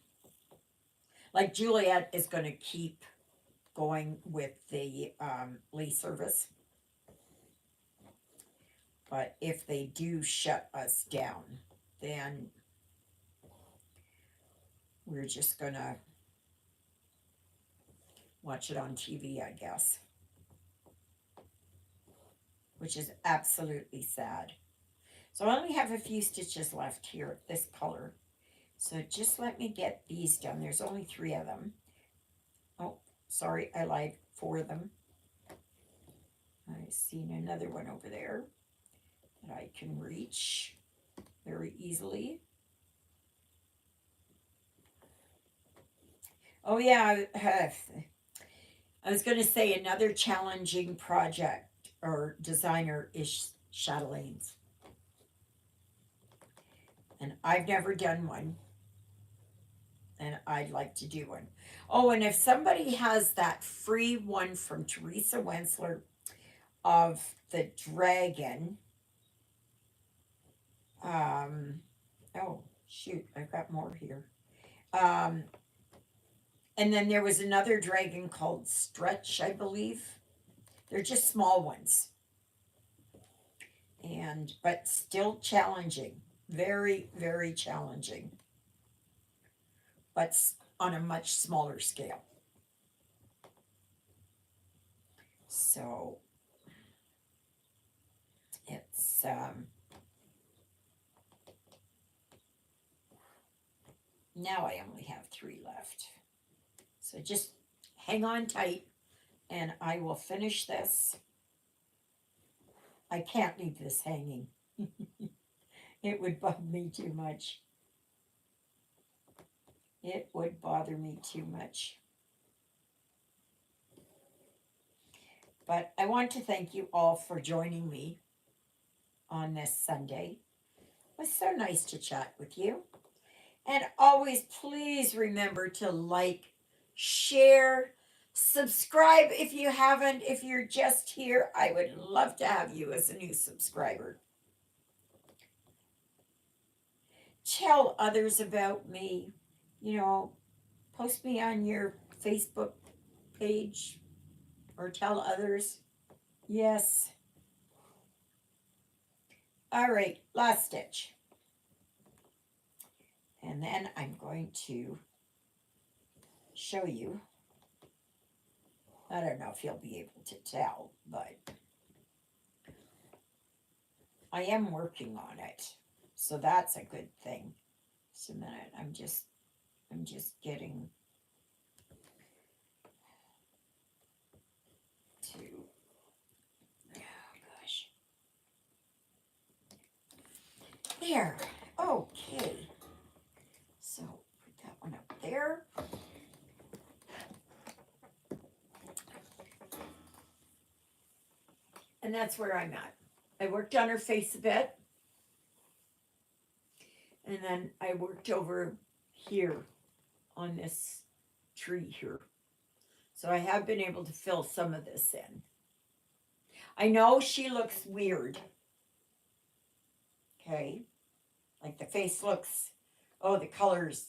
Like Juliet is going to keep going with the Lee service. But if they do shut us down, then we're just going to watch it on TV, I guess. Which is absolutely sad. So I only have a few stitches left here, this color. So just let me get these done. There's only 3 of them. Oh, sorry, I lied, 4 of them. I've seen another one over there that I can reach very easily. Oh yeah, I was going to say another challenging project or designer is chatelaines. And I've never done one. And I'd like to do one. Oh, and if somebody has that free one from Teresa Wensler of the dragon, oh shoot, I've got more here. And then there was another dragon called Stretch, I believe. They're just small ones. But still challenging. Very, very challenging. But on a much smaller scale. So it's now I only have 3 left. So just hang on tight and I will finish this. I can't leave this hanging. It would bug me too much. It would bother me too much. But I want to thank you all for joining me on this Sunday. It was so nice to chat with you. And always please remember to like, share, subscribe if you haven't. If you're just here, I would love to have you as a new subscriber. Tell others about me. You know, post me on your Facebook page or tell others. Yes. All right, last stitch. And then I'm going to show you. I don't know if you'll be able to tell, but I am working on it. So that's a good thing. Just a minute. I'm just getting to, oh gosh. There. Okay. So put that one up there. And that's where I'm at. I worked on her face a bit. And then I worked over here on this tree here. So I have been able to fill some of this in. I know she looks weird. Okay. Like the face looks, oh, the colors.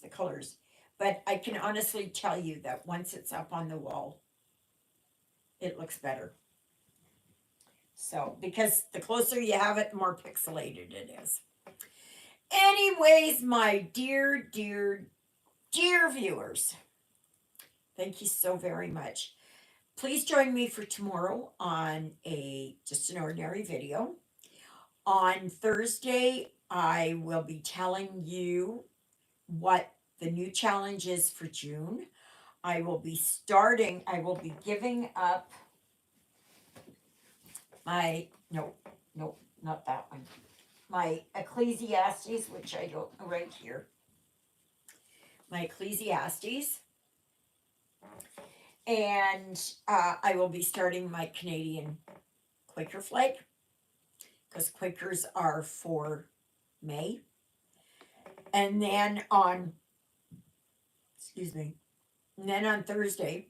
But I can honestly tell you that once it's up on the wall, it looks better. So, because the closer you have it, the more pixelated it is. Anyways, my dear viewers, thank you so very much. Please join me for tomorrow on just an ordinary video. On Thursday, I will be telling you what the new challenge is for June. I will be giving up my, no, not that one. My Ecclesiastes, which I don't know right here. My Ecclesiastes. And I will be starting my Canadian Quaker flag, because Quakers are for May. And then on Thursday,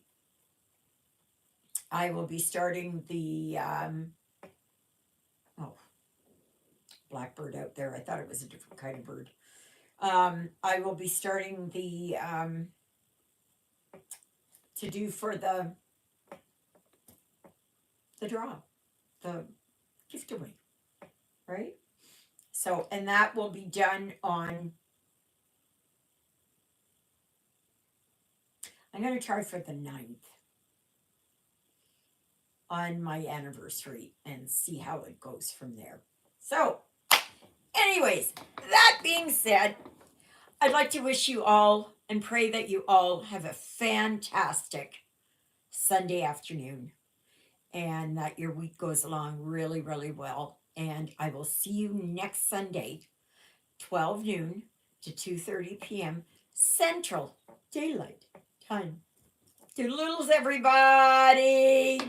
I will be starting the, blackbird out there. I thought it was a different kind of bird. I will be starting the, to do for the draw, the gift away, right? So, and that will be done on, I'm going to try for the 9th on my anniversary and see how it goes from there. So, anyways, that being said, I'd like to wish you all and pray that you all have a fantastic Sunday afternoon and that your week goes along really, really well. And I will see you next Sunday, 12 noon to 2:30 p.m. Central Daylight Time. Toodaloodles, everybody!